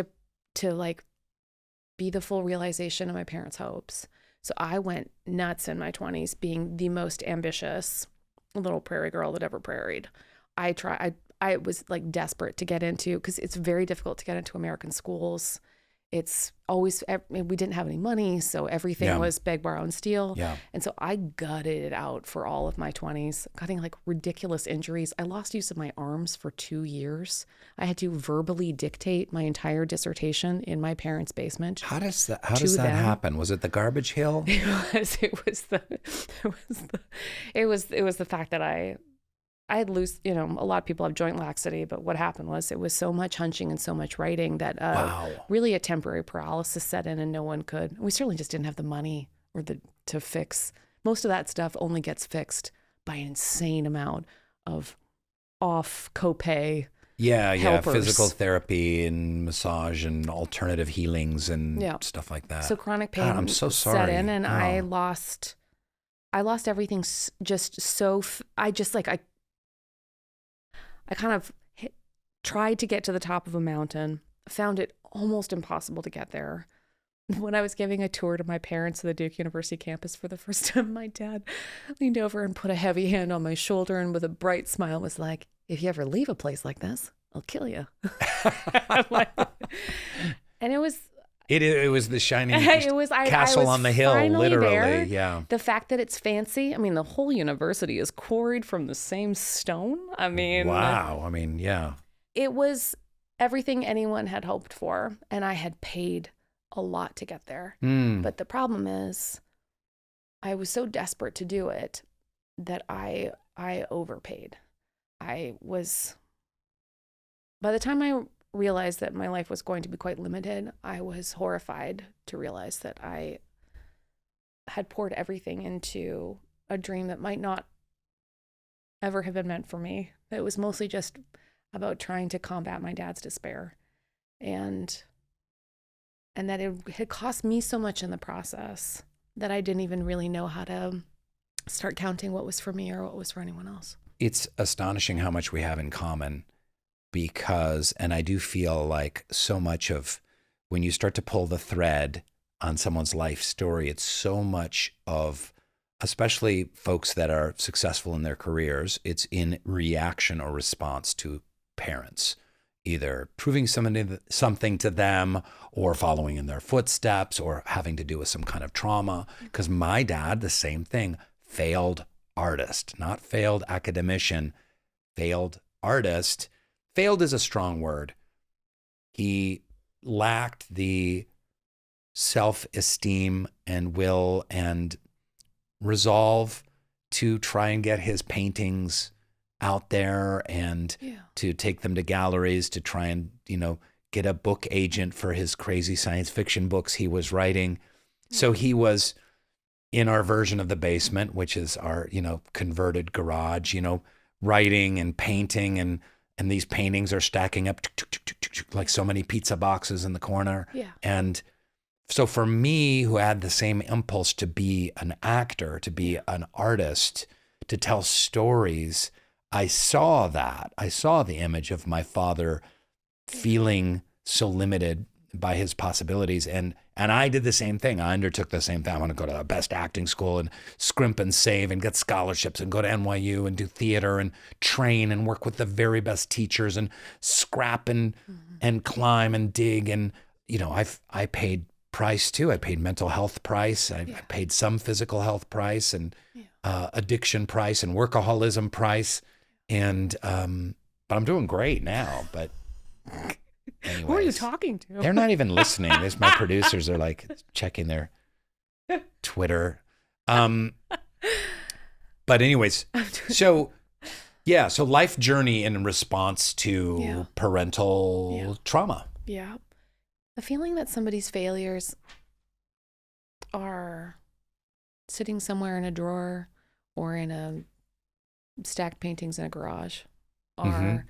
to like be the full realization of my parents' hopes. So I went nuts in my 20s, being the most ambitious little prairie girl that ever prairied. I was like desperate to get into, because it's very difficult to get into American schools. It's always, we didn't have any money, so everything was beg, borrow, and steal. Yeah. And so I gutted it out for all of my 20s, getting like ridiculous injuries. I lost use of my arms for 2 years. I had to verbally dictate my entire dissertation in my parents' basement. How does that happen? Was it the garbage hill? It was the fact that I had loose, a lot of people have joint laxity, but what happened was it was so much hunching and so much writing that really a temporary paralysis set in, and no one could. We certainly just didn't have the money to fix. Most of that stuff only gets fixed by an insane amount of off copay. Helpers. Physical therapy and massage and alternative healings and stuff like that. So chronic pain I'm so sorry. set in, and I lost everything just so, I kind of tried to get to the top of a mountain, found it almost impossible to get there. When I was giving a tour to my parents of the Duke University campus for the first time, my dad leaned over and put a heavy hand on my shoulder and with a bright smile was like, if you ever leave a place like this, I'll kill you. And it was the shining I castle was on the hill, finally literally. there. Yeah. The fact that it's fancy. I mean, the whole university is quarried from the same stone. I mean, wow. I mean, yeah. It was everything anyone had hoped for, and I had paid a lot to get there. But the problem is, I was so desperate to do it that I overpaid. By the time I realized that my life was going to be quite limited, I was horrified to realize that I had poured everything into a dream that might not ever have been meant for me. It was mostly just about trying to combat my dad's despair, and that it had cost me so much in the process that I didn't even really know how to start counting what was for me or what was for anyone else. It's astonishing how much we have in common, because, and I do feel like so much of when you start to pull the thread on someone's life story, it's so much of, especially folks that are successful in their careers, it's in reaction or response to parents, either proving something to them or following in their footsteps or having to do with some kind of trauma. Because my dad, the same thing, failed artist, not failed academician, failed artist. Failed is a strong word. He lacked the self-esteem and will and resolve to try and get his paintings out there and to take them to galleries, to try and, get a book agent for his crazy science fiction books he was writing. So he was in our version of the basement, which is our, converted garage, writing and painting, and these paintings are stacking up like so many pizza boxes in the corner. Yeah. And so for me, who had the same impulse to be an actor, to be an artist, to tell stories, I saw that. I saw the image of my father feeling so limited by his possibilities. And I did the same thing. I undertook the same thing. I want to go to the best acting school and scrimp and save and get scholarships and go to NYU and do theater and train and work with the very best teachers and scrap and climb and dig. And, I paid price too. I paid mental health price. I paid some physical health price and addiction price and workaholism price. And, but I'm doing great now, but anyways, who are you talking to? They're not even listening. There's my producers are like checking their Twitter. But anyways, so life journey in response to parental trauma. Yeah. The feeling that somebody's failures are sitting somewhere in a drawer or in a stacked paintings in a garage are,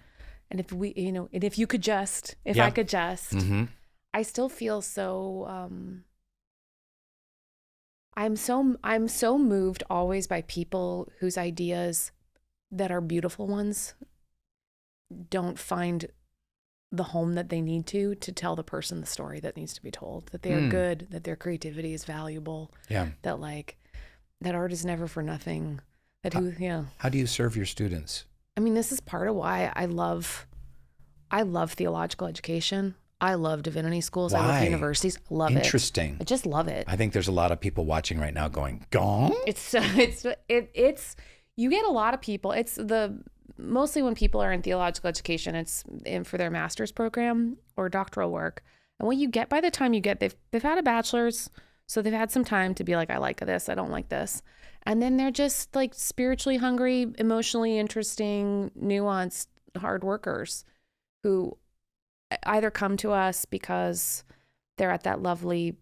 and if we, and if you could just, if I could just, I still feel so, I'm so moved always by people whose ideas that are beautiful ones don't find the home that they need to tell the person the story that needs to be told, that they are good, that their creativity is valuable, that that art is never for nothing. How do you serve your students? I mean, this is part of why I love theological education. I love divinity schools. Why? I love universities. Love it. Interesting. I just love it. I think there's a lot of people watching right now going, gong? It's you get a lot of people. Mostly when people are in theological education, it's for their master's program or doctoral work. And what you get by the time you get, they've had a bachelor's, so they've had some time to be like, I like this, I don't like this. And then they're just like spiritually hungry, emotionally interesting, nuanced, hard workers who either come to us because they're at that lovely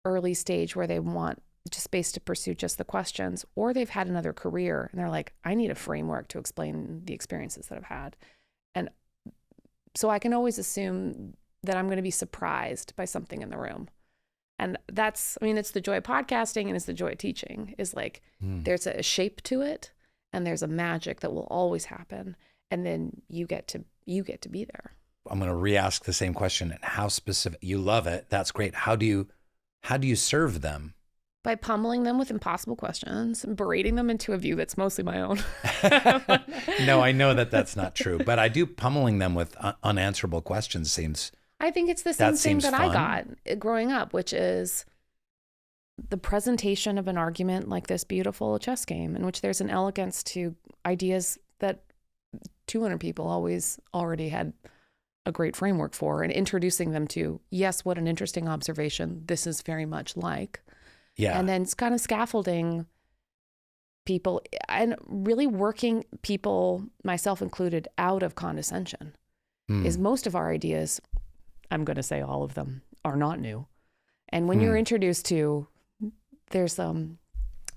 early stage where they want just space to pursue just the questions, or they've had another career and they're like, I need a framework to explain the experiences that I've had. And so I can always assume that I'm going to be surprised by something in the room. And it's the joy of podcasting and it's the joy of teaching is like, there's a shape to it and there's a magic that will always happen. And then you get to be there. I'm going to re-ask the same question. And how specific? You love it. That's great. How do you serve them? By pummeling them with impossible questions, berating them into a view that's mostly my own. No, I know that that's not true, but I do pummeling them with unanswerable questions seems. I think it's the same thing that fun. I got growing up, which is the presentation of an argument like this beautiful chess game in which there's an elegance to ideas that 200 people already had a great framework for, and introducing them to, yes, what an interesting observation. This is very much like. Yeah. And then it's kind of scaffolding people and really working people, myself included, out of condescension. Is most of our ideas, I'm going to say all of them, are not new. And when you're introduced to, there's a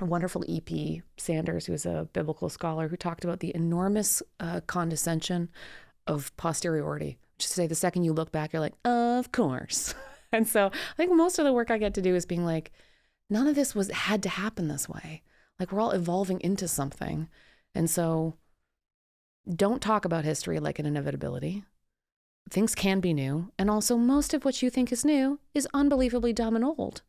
wonderful E.P. Sanders, who's a biblical scholar, who talked about the enormous condescension of posteriority. Just to say, the second you look back, you're like, of course. And so I think most of the work I get to do is being like, none of this had to happen this way. Like, we're all evolving into something. And so don't talk about history like an inevitability. Things can be new. And also, most of what you think is new is unbelievably dumb and old.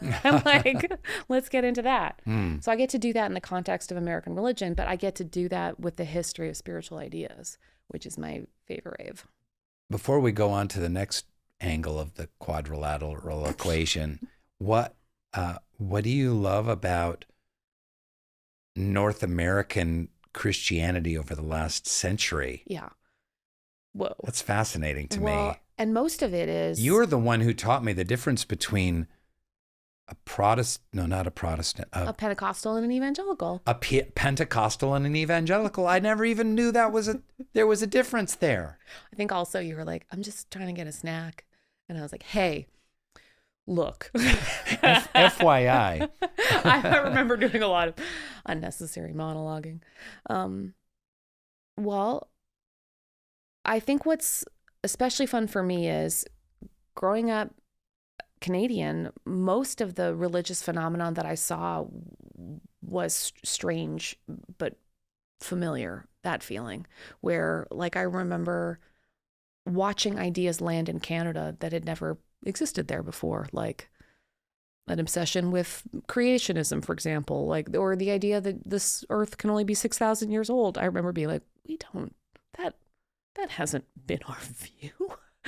I'm like, let's get into that. So I get to do that in the context of American religion, but I get to do that with the history of spiritual ideas, which is my favorite rave. Before we go on to the next angle of the quadrilateral equation, what do you love about North American Christianity over the last century? Yeah. Whoa. That's fascinating to me. And most of it is... You're the one who taught me the difference between a Pentecostal and an evangelical. A Pentecostal and an evangelical. I never even knew there was a difference there. I think also you were like, I'm just trying to get a snack. And I was like, hey, look. FYI. I remember doing a lot of unnecessary monologuing. Well, I think what's especially fun for me is growing up Canadian, most of the religious phenomenon that I saw was strange but familiar, that feeling where, like, I remember watching ideas land in Canada that had never existed there before, like an obsession with creationism, for example, like, or the idea that this earth can only be 6,000 years old. I remember being like, that hasn't been our view.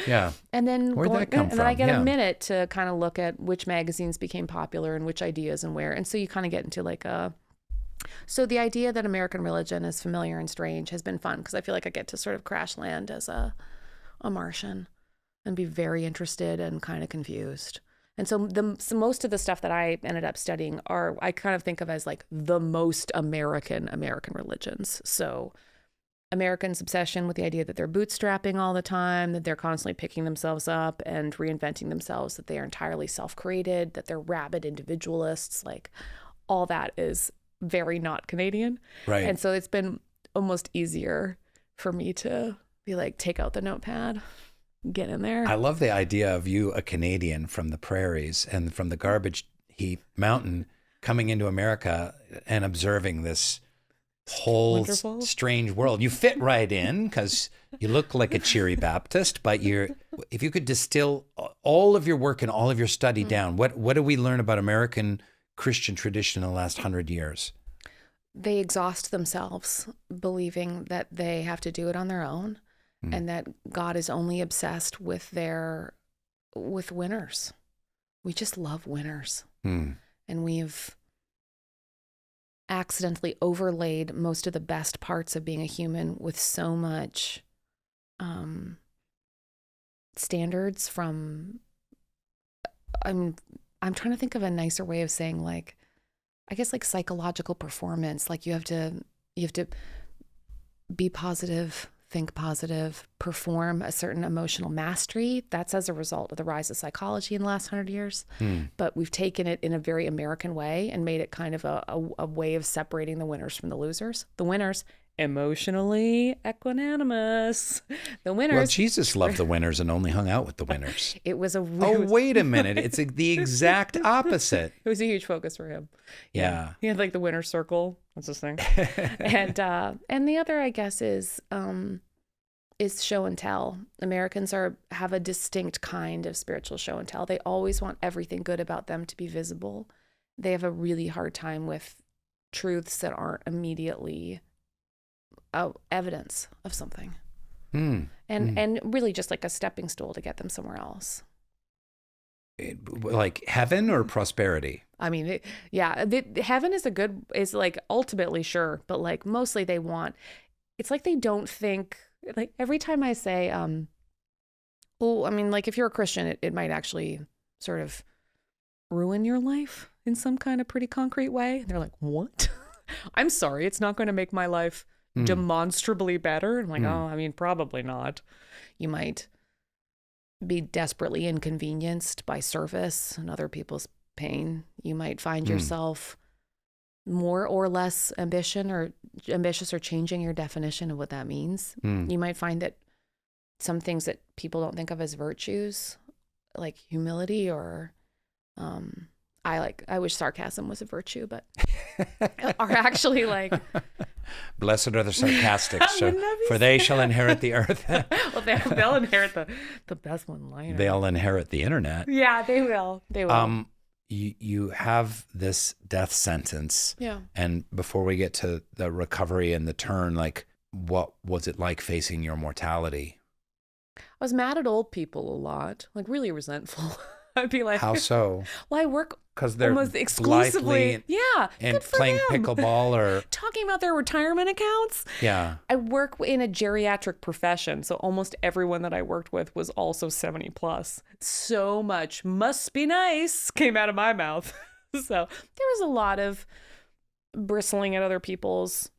Yeah. And then where'd that come from? Then I get a minute to kind of look at which magazines became popular and which ideas and where. And so you kind of get into like so the idea that American religion is familiar and strange has been fun because I feel like I get to sort of crash land as a Martian and be very interested and kind of confused. And so most of the stuff that I ended up studying I kind of think of as like the most American religions. So Americans' obsession with the idea that they're bootstrapping all the time, that they're constantly picking themselves up and reinventing themselves, that they are entirely self-created, that they're rabid individualists, like all that is very not Canadian. Right. And so it's been almost easier for me to be like, take out the notepad, get in there. I love the idea of you, a Canadian from the prairies and from the garbage heap mountain, coming into America and observing this whole strange world. You fit right in because you look like a cheery Baptist, but if you could distill all of your work and all of your study down, what do we learn about American Christian tradition in the last 100 years? They exhaust themselves believing that they have to do it on their own and that God is only obsessed with winners. We just love winners. And we've accidentally overlaid most of the best parts of being a human with so much standards from, I'm trying to think of a nicer way of saying, like, I guess like psychological performance. Like you have to be positive, think positive, perform a certain emotional mastery. That's as a result of the rise of psychology in the last 100 years. But we've taken it in a very American way and made it kind of a way of separating the winners from the losers. The winners, emotionally equanimous. The winners. Well, Jesus loved the winners and only hung out with the winners. Wait a minute. It's the exact opposite. It was a huge focus for him. Yeah. He had like the winner's circle. That's his thing. And the other, I guess, is show and tell. Americans have a distinct kind of spiritual show and tell. They always want everything good about them to be visible. they have a really hard time with truths that aren't immediately evidence of something. And really just like a stepping stool to get them somewhere else. Like heaven or prosperity? I mean, heaven is like ultimately sure, but like mostly they want, it's like they don't think, like every time I say, I mean, like if you're a Christian, it might actually sort of ruin your life in some kind of pretty concrete way. And they're like, what? I'm sorry, it's not going to make my life demonstrably better. I'm like, oh, I mean, probably not. You might be desperately inconvenienced by service and other people's pain. You might find yourself more or less ambitious or changing your definition of what that means. You might find that some things that people don't think of as virtues, like humility or I wish sarcasm was a virtue, but are actually like blessed are the sarcastic, for they shall inherit the earth. Well, they'll inherit the best one-liner. They'll inherit the internet. Yeah, they will. They will. You have this death sentence. Yeah. And before we get to the recovery and the turn, like, what was it like facing your mortality? I was mad at old people a lot, like really resentful. I'd be like, how so? Well, I work because they're almost exclusively, and good for playing them. pickleball or talking about their retirement accounts. Yeah, I work in a geriatric profession, so almost everyone that I worked with was also 70 plus. So much "must be nice" came out of my mouth. So there was a lot of bristling at other people's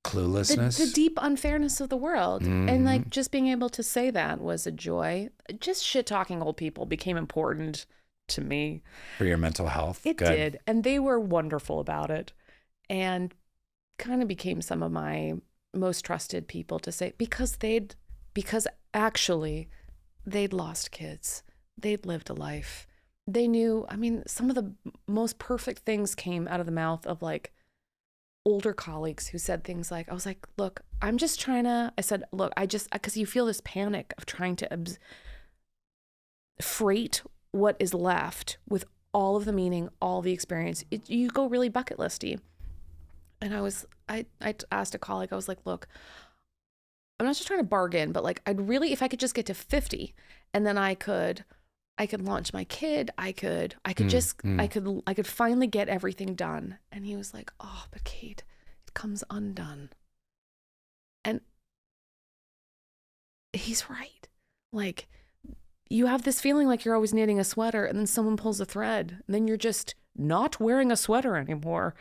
cluelessness, the deep unfairness of the world. And like just being able to say that was a joy. Just shit talking old people became important to me. For your mental health. It did. And they were wonderful about it. And kind of became some of my most trusted people to say, because actually they'd lost kids. They'd lived a life. They knew, I mean, some of the most perfect things came out of the mouth of like older colleagues who said things like, I was like, look, I'm just trying to, I said, look, because you feel this panic of trying to freight what is left with all of the meaning, all the experience. You go really bucket listy. And I asked a colleague, I was like, look, I'm not just trying to bargain, but like, if I could just get to 50 and then I could launch my kid. I could finally get everything done. And he was like, oh, but Kate, it comes undone. And he's right. Like, you have this feeling like you're always knitting a sweater and then someone pulls a thread and then you're just not wearing a sweater anymore.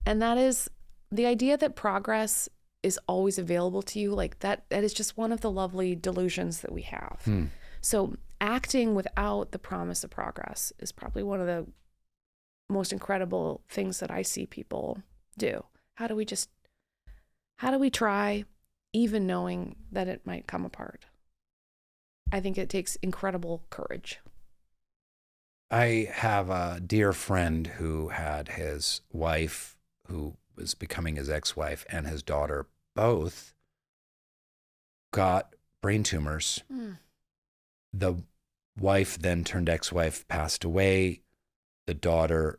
And that is the idea that progress is always available to you. Like that is just one of the lovely delusions that we have. So acting without the promise of progress is probably one of the most incredible things that I see people do. How do we try, even knowing that it might come apart? I think it takes incredible courage. I have a dear friend who had his wife, who was becoming his ex-wife, and his daughter both got brain tumors. The wife then turned ex-wife passed away. The daughter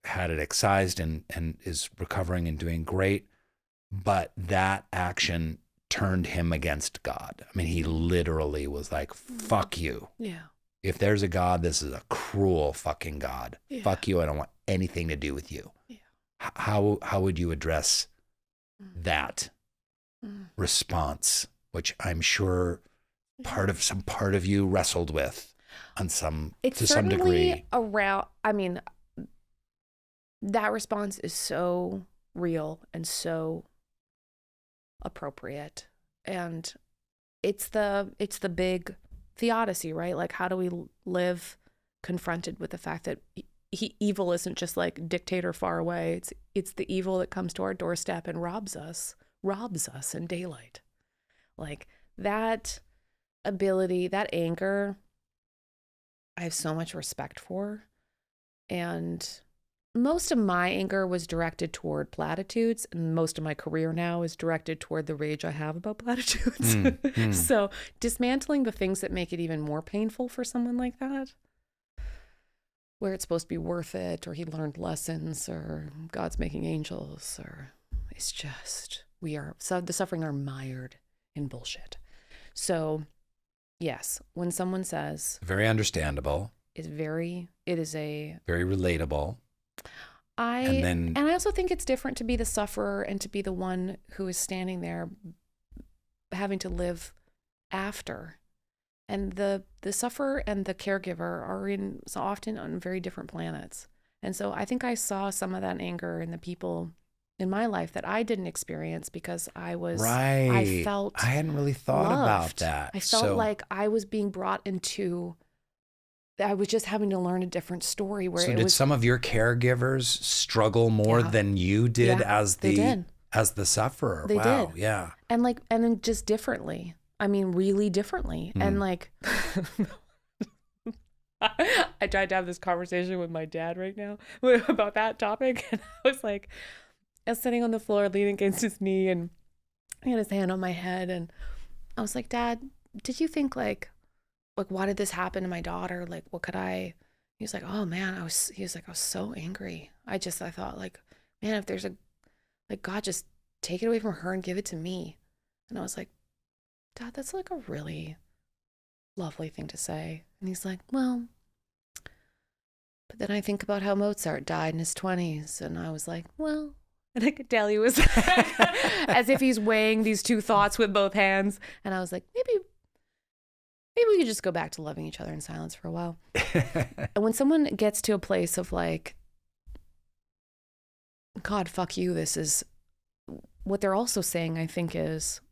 had it excised and is recovering and doing great. But that action turned him against God. I mean, he literally was like, fuck you. Yeah. If there's a God, this is a cruel fucking God. Yeah. Fuck you. I don't want anything to do with you. Yeah. How would you address that response, which I'm sure part of you wrestled with to some degree? I mean, that response is so real and so appropriate, and it's the big theodicy, right? Like, how do we live confronted with the fact that evil isn't just like dictator far away? It's the evil that comes to our doorstep and robs us in daylight. Like that ability, that anger, I have so much respect for. And most of my anger was directed toward platitudes, and most of my career now is directed toward the rage I have about platitudes. So dismantling the things that make it even more painful for someone like that, where it's supposed to be worth it, or he learned lessons, or God's making angels, or it's just, the suffering are mired in bullshit. So yes, when someone says, very understandable, it is a very relatable. And I also think it's different to be the sufferer and to be the one who is standing there having to live after. And the sufferer and the caregiver are often on very different planets. And so I think I saw some of that anger in the people in my life that I didn't experience because I hadn't really thought about that. I felt like I was being brought into, I was just having to learn a different story where did some of your caregivers struggle more than you did as the sufferer? They did. Yeah. And then just differently. I mean, really differently. And I tried to have this conversation with my dad right now about that topic. And I was sitting on the floor leaning against his knee and he had his hand on my head. And I was like, Dad, did you think why did this happen to my daughter? What could I? He was like, oh man, I was so angry. I thought man, if there's God, just take it away from her and give it to me. And I was like, Dad, that's a really lovely thing to say. And he's like, well, but then I think about how Mozart died in his 20s. And I was like, well, and I could tell he was as if he's weighing these two thoughts with both hands. And I was like, maybe we could just go back to loving each other in silence for a while. And when someone gets to a place of God, fuck you, this is what they're also saying, I think, is,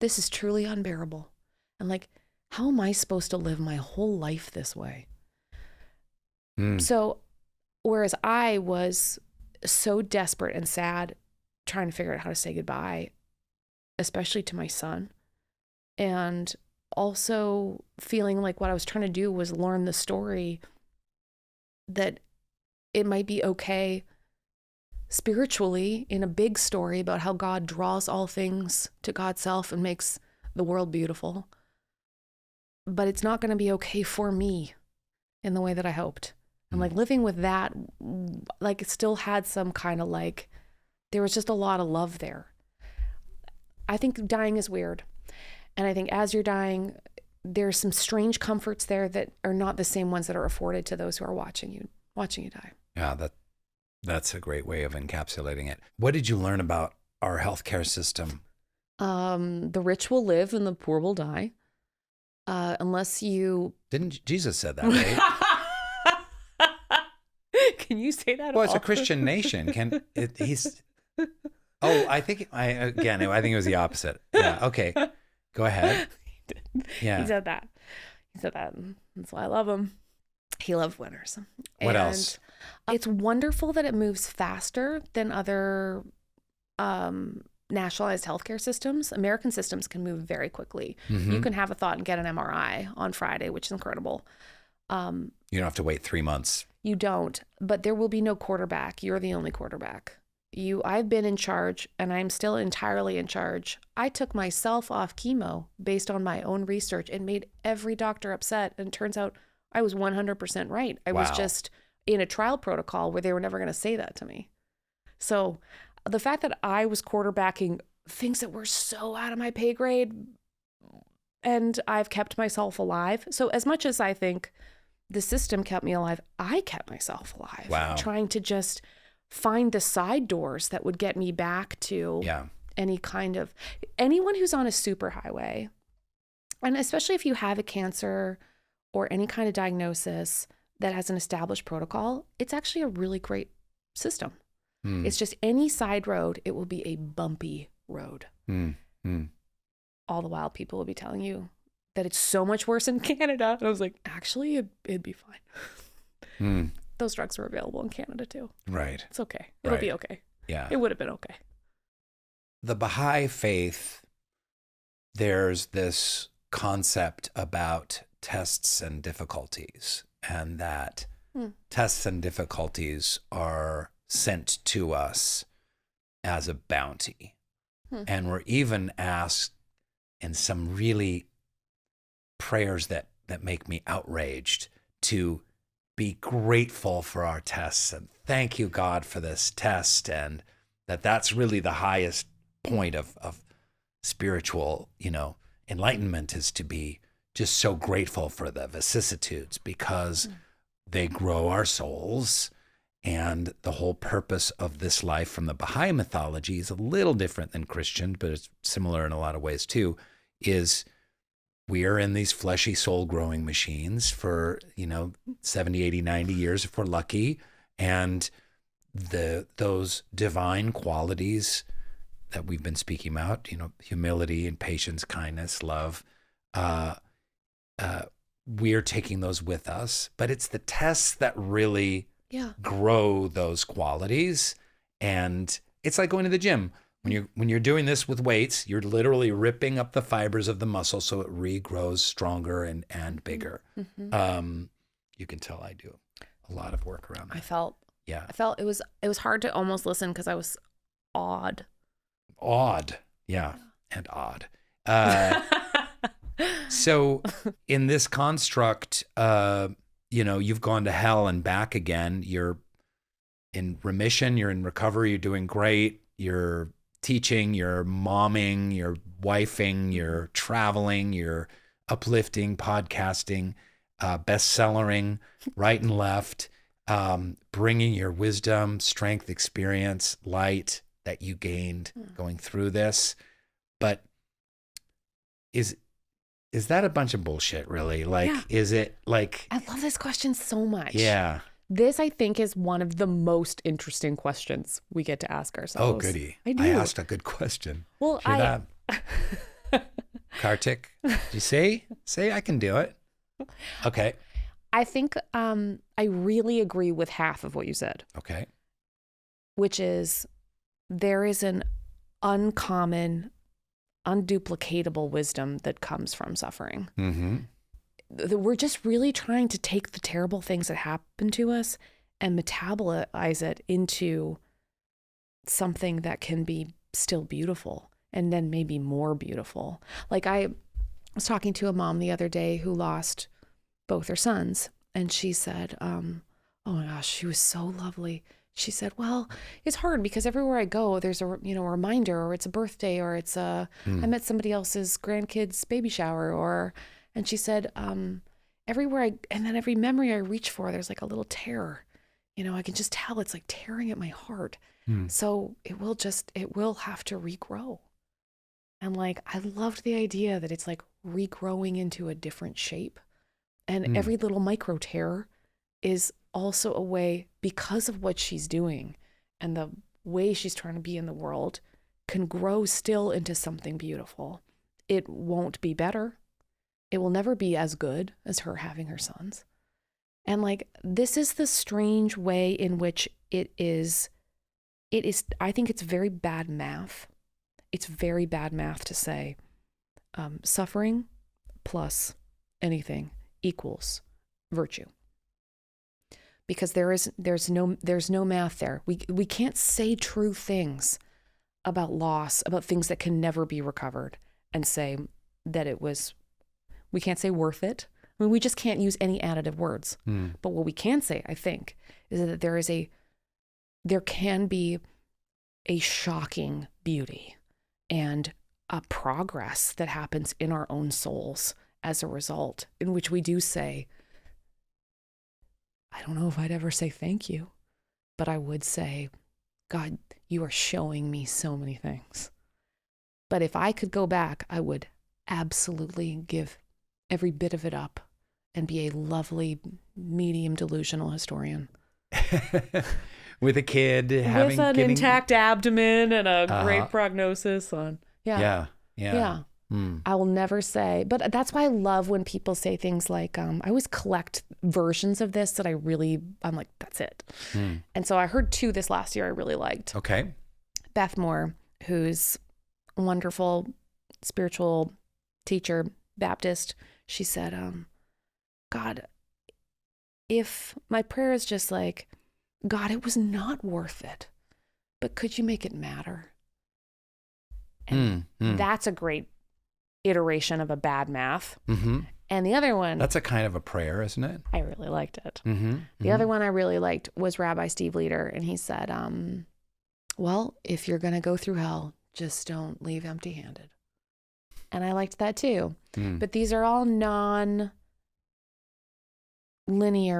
this is truly unbearable. And how am I supposed to live my whole life this way? So, whereas I was so desperate and sad trying to figure out how to say goodbye, especially to my son, and also feeling like what I was trying to do was learn the story that it might be okay spiritually in a big story about how God draws all things to God's self and makes the world beautiful. But it's not going to be okay for me in the way that I hoped. And living with that, it still had some kind of there was just a lot of love there. I think dying is weird. And I think as you're dying, there's some strange comforts there that are not the same ones that are afforded to those who are watching you die. Yeah, that's a great way of encapsulating it. What did you learn about our healthcare system? The rich will live and the poor will die. Unless you... Didn't Jesus said that, right? Can you say that? Well, it's a Christian nation. I think it was the opposite. Yeah. Okay. Go ahead. Yeah. He said that. That's why I love him. He loved winners. What else? It's wonderful that it moves faster than other nationalized healthcare systems. American systems can move very quickly. Mm-hmm. You can have a thought and get an MRI on Friday, which is incredible. You don't have to wait 3 months. You don't, but there will be no quarterback. You're the only quarterback. I've been in charge and I'm still entirely in charge. I took myself off chemo based on my own research and made every doctor upset. And it turns out I was 100% right. I was just in a trial protocol where they were never going to say that to me. So the fact that I was quarterbacking things that were so out of my pay grade and I've kept myself alive. So as much as I think the system kept me alive, I kept myself alive. Wow. Trying to just find the side doors that would get me back to any kind of, anyone who's on a superhighway, and especially if you have a cancer or any kind of diagnosis that has an established protocol, it's actually a really great system. It's just any side road, it will be a bumpy road. All the while people will be telling you that it's so much worse in Canada. And I was like, actually, it'd be fine. Those drugs are available in Canada too. Right. It's okay. It'll be okay. Yeah. It would have been okay. The Baha'i faith, there's this concept about tests and difficulties, and that tests and difficulties are sent to us as a bounty. And we're even asked in some really prayers that make me outraged to be grateful for our tests and thank you, God, for this test, and that's really the highest point of spiritual, enlightenment, is to be just so grateful for the vicissitudes, because they grow our souls. And the whole purpose of this life from the Baha'i mythology is a little different than Christian, but it's similar in a lot of ways too, is we are in these fleshy soul growing machines for, 70, 80, 90 years if we're lucky. And those divine qualities that we've been speaking about, humility and patience, kindness, love, we're taking those with us. But it's the tests that really grow those qualities. And it's like going to the gym. When you're doing this with weights, you're literally ripping up the fibers of the muscle so it regrows stronger and bigger. You can tell I do a lot of work around that. I felt it was hard to almost listen because I was awed. Yeah, and odd. So in this construct, you've gone to hell and back again. You're in remission, you're in recovery, you're doing great, you're teaching, you're momming, you're wifing, you're traveling, you're uplifting, podcasting, bestsellering, right and left, bringing your wisdom, strength, experience, light that you gained going through this. But is that a bunch of bullshit, really? Is it like... I love this question so much. Yeah. This, I think, is one of the most interesting questions we get to ask ourselves. Oh, goody. I do. I asked a good question. Well, Hear that? Kartik, did you say I can do it? Okay. I think I really agree with half of what you said. Okay. Which is, there is an uncommon, unduplicatable wisdom that comes from suffering. Mm-hmm. We're just really trying to take the terrible things that happen to us and metabolize it into something that can be still beautiful and then maybe more beautiful. Like, I was talking to a mom the other day who lost both her sons, and she said, oh my gosh, she was so lovely. She said, well, it's hard because everywhere I go, there's a reminder, or it's a birthday, or it's I met somebody else's grandkid's baby shower, and she said, everywhere and then every memory I reach for, there's like a little tear. I can just tell it's like tearing at my heart. So it will have to regrow. And I loved the idea that it's like regrowing into a different shape. And every little micro tear is also a way, because of what she's doing and the way she's trying to be in the world, can grow still into something beautiful. It won't be better. It will never be as good as her having her sons. And this is the strange way in which it is, I think it's very bad math. It's very bad math to say suffering plus anything equals virtue. Because there's no math there. We can't say true things about loss, about things that can never be recovered, and say that we can't say worth it. I mean, we just can't use any additive words. But what we can say, I think, is that there can be a shocking beauty and a progress that happens in our own souls as a result, in which we do say, I don't know if I'd ever say thank you, but I would say, God, you are showing me so many things. But if I could go back, I would absolutely give every bit of it up and be a lovely, medium delusional historian. With a kid, with an intact abdomen and a great prognosis on. Yeah. I will never say, but that's why I love when people say things like, I always collect versions of this that I'm like, that's it. And so I heard two this last year I really liked. Okay. Beth Moore, who's a wonderful spiritual teacher, Baptist, she said, God, if my prayer is just like, God, it was not worth it, but could you make it matter? And that's a great iteration of a bad math. And the other one, That's a kind of a prayer, isn't it? I really liked it. Mm-hmm. The other one I really liked was Rabbi Steve Leder. And he said, well, if you're going to go through hell, just don't leave empty-handed. And I liked that too. But these are all non-linear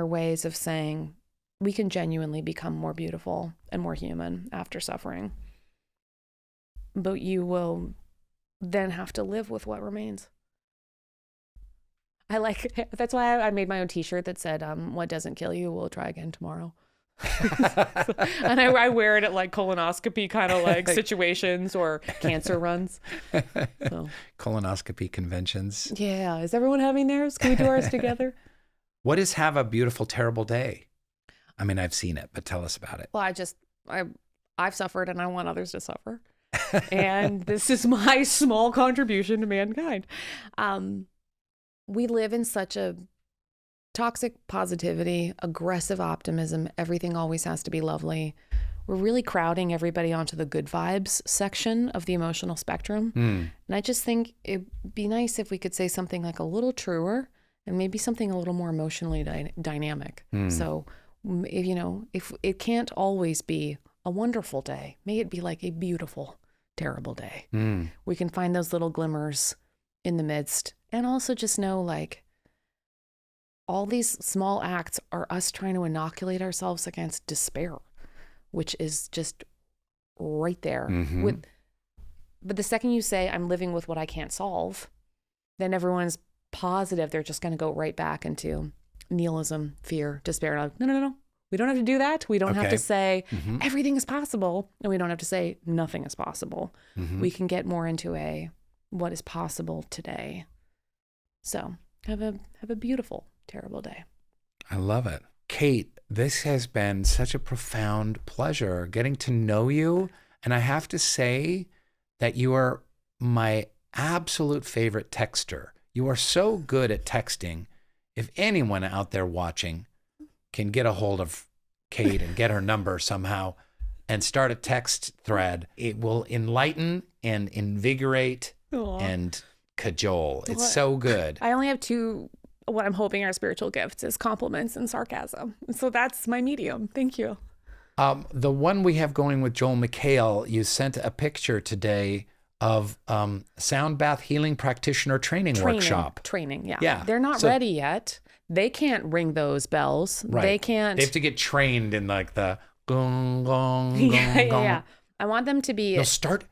ways of saying we can genuinely become more beautiful and more human after suffering. But you will then have to live with what remains. That's why I made my own t-shirt that said, what doesn't kill you, we'll try again tomorrow. And I wear it at like colonoscopy kind of like situations or cancer runs. So. Colonoscopy conventions. Yeah. Is everyone having theirs? Can we do ours together? What is have a beautiful, terrible day? I mean, I've seen it, but tell us about it. Well, I've suffered and I want others to suffer. And this is my small contribution to mankind. We live in such a toxic positivity, aggressive optimism. Everything always has to be lovely. We're really crowding everybody onto the good vibes section of the emotional spectrum. And I just think it'd be nice if we could say something like a little truer and maybe something a little more emotionally dynamic. So, if it can't always be a wonderful day, may it be like a beautiful, terrible day. We can find those little glimmers in the midst and also just know like, all these small acts are us trying to inoculate ourselves against despair, which is just right there. But the second you say, I'm living with what I can't solve, then everyone's positive. They're just going to go right back into nihilism, fear, despair. Like, no. We don't have to do that. We don't have to say everything is possible. And we don't have to say nothing is possible. We can get more into what is possible today. So have a beautiful, terrible day. I love it. Kate, this has been such a profound pleasure getting to know you. And I have to say that you are my absolute favorite texter. You are so good at texting. If anyone out there watching can get a hold of Kate and get her number somehow and start a text thread, it will enlighten and invigorate and cajole. It's so good. I only have two. What I'm hoping are spiritual gifts is compliments and sarcasm. So that's my medium. Thank you. The one we have going with Joel McHale, you sent a picture today of sound bath healing practitioner training workshop. Training, yeah. They're not ready yet. They can't ring those bells. Right. They can't. They have to get trained in like the gong, gong, gong, gong. Yeah. I want them to be. No, start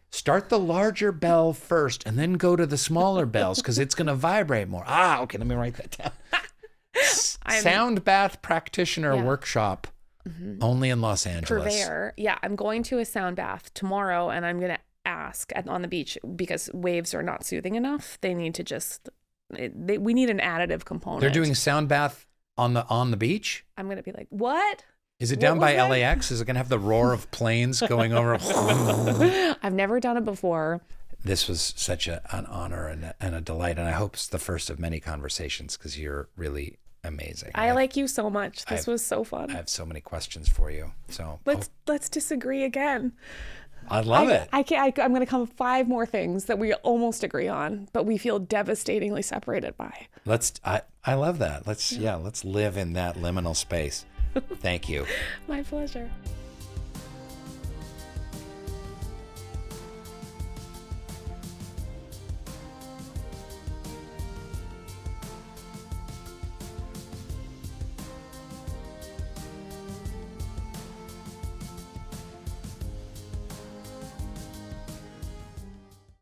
the larger bell first and then go to the smaller bells because it's going to vibrate more. Okay, let me write that down. Sound bath practitioner workshop only in Los Angeles. Purveyor. Yeah, I'm going to a sound bath tomorrow and I'm going to ask on the beach because waves are not soothing enough. They need to we need an additive component. They're doing a sound bath on the beach? I'm going to be like, what? Is it down by LAX? Is it going to have the roar of planes going over? I've never done it before. This was such an honor and a delight. And I hope it's the first of many conversations because you're really amazing. I like you so much. This was so fun. I have so many questions for you. So let's disagree again. I love it. I'm going to come with 5 more things that we almost agree on, but we feel devastatingly separated by. I love that. Let's live in that liminal space. Thank you. My pleasure.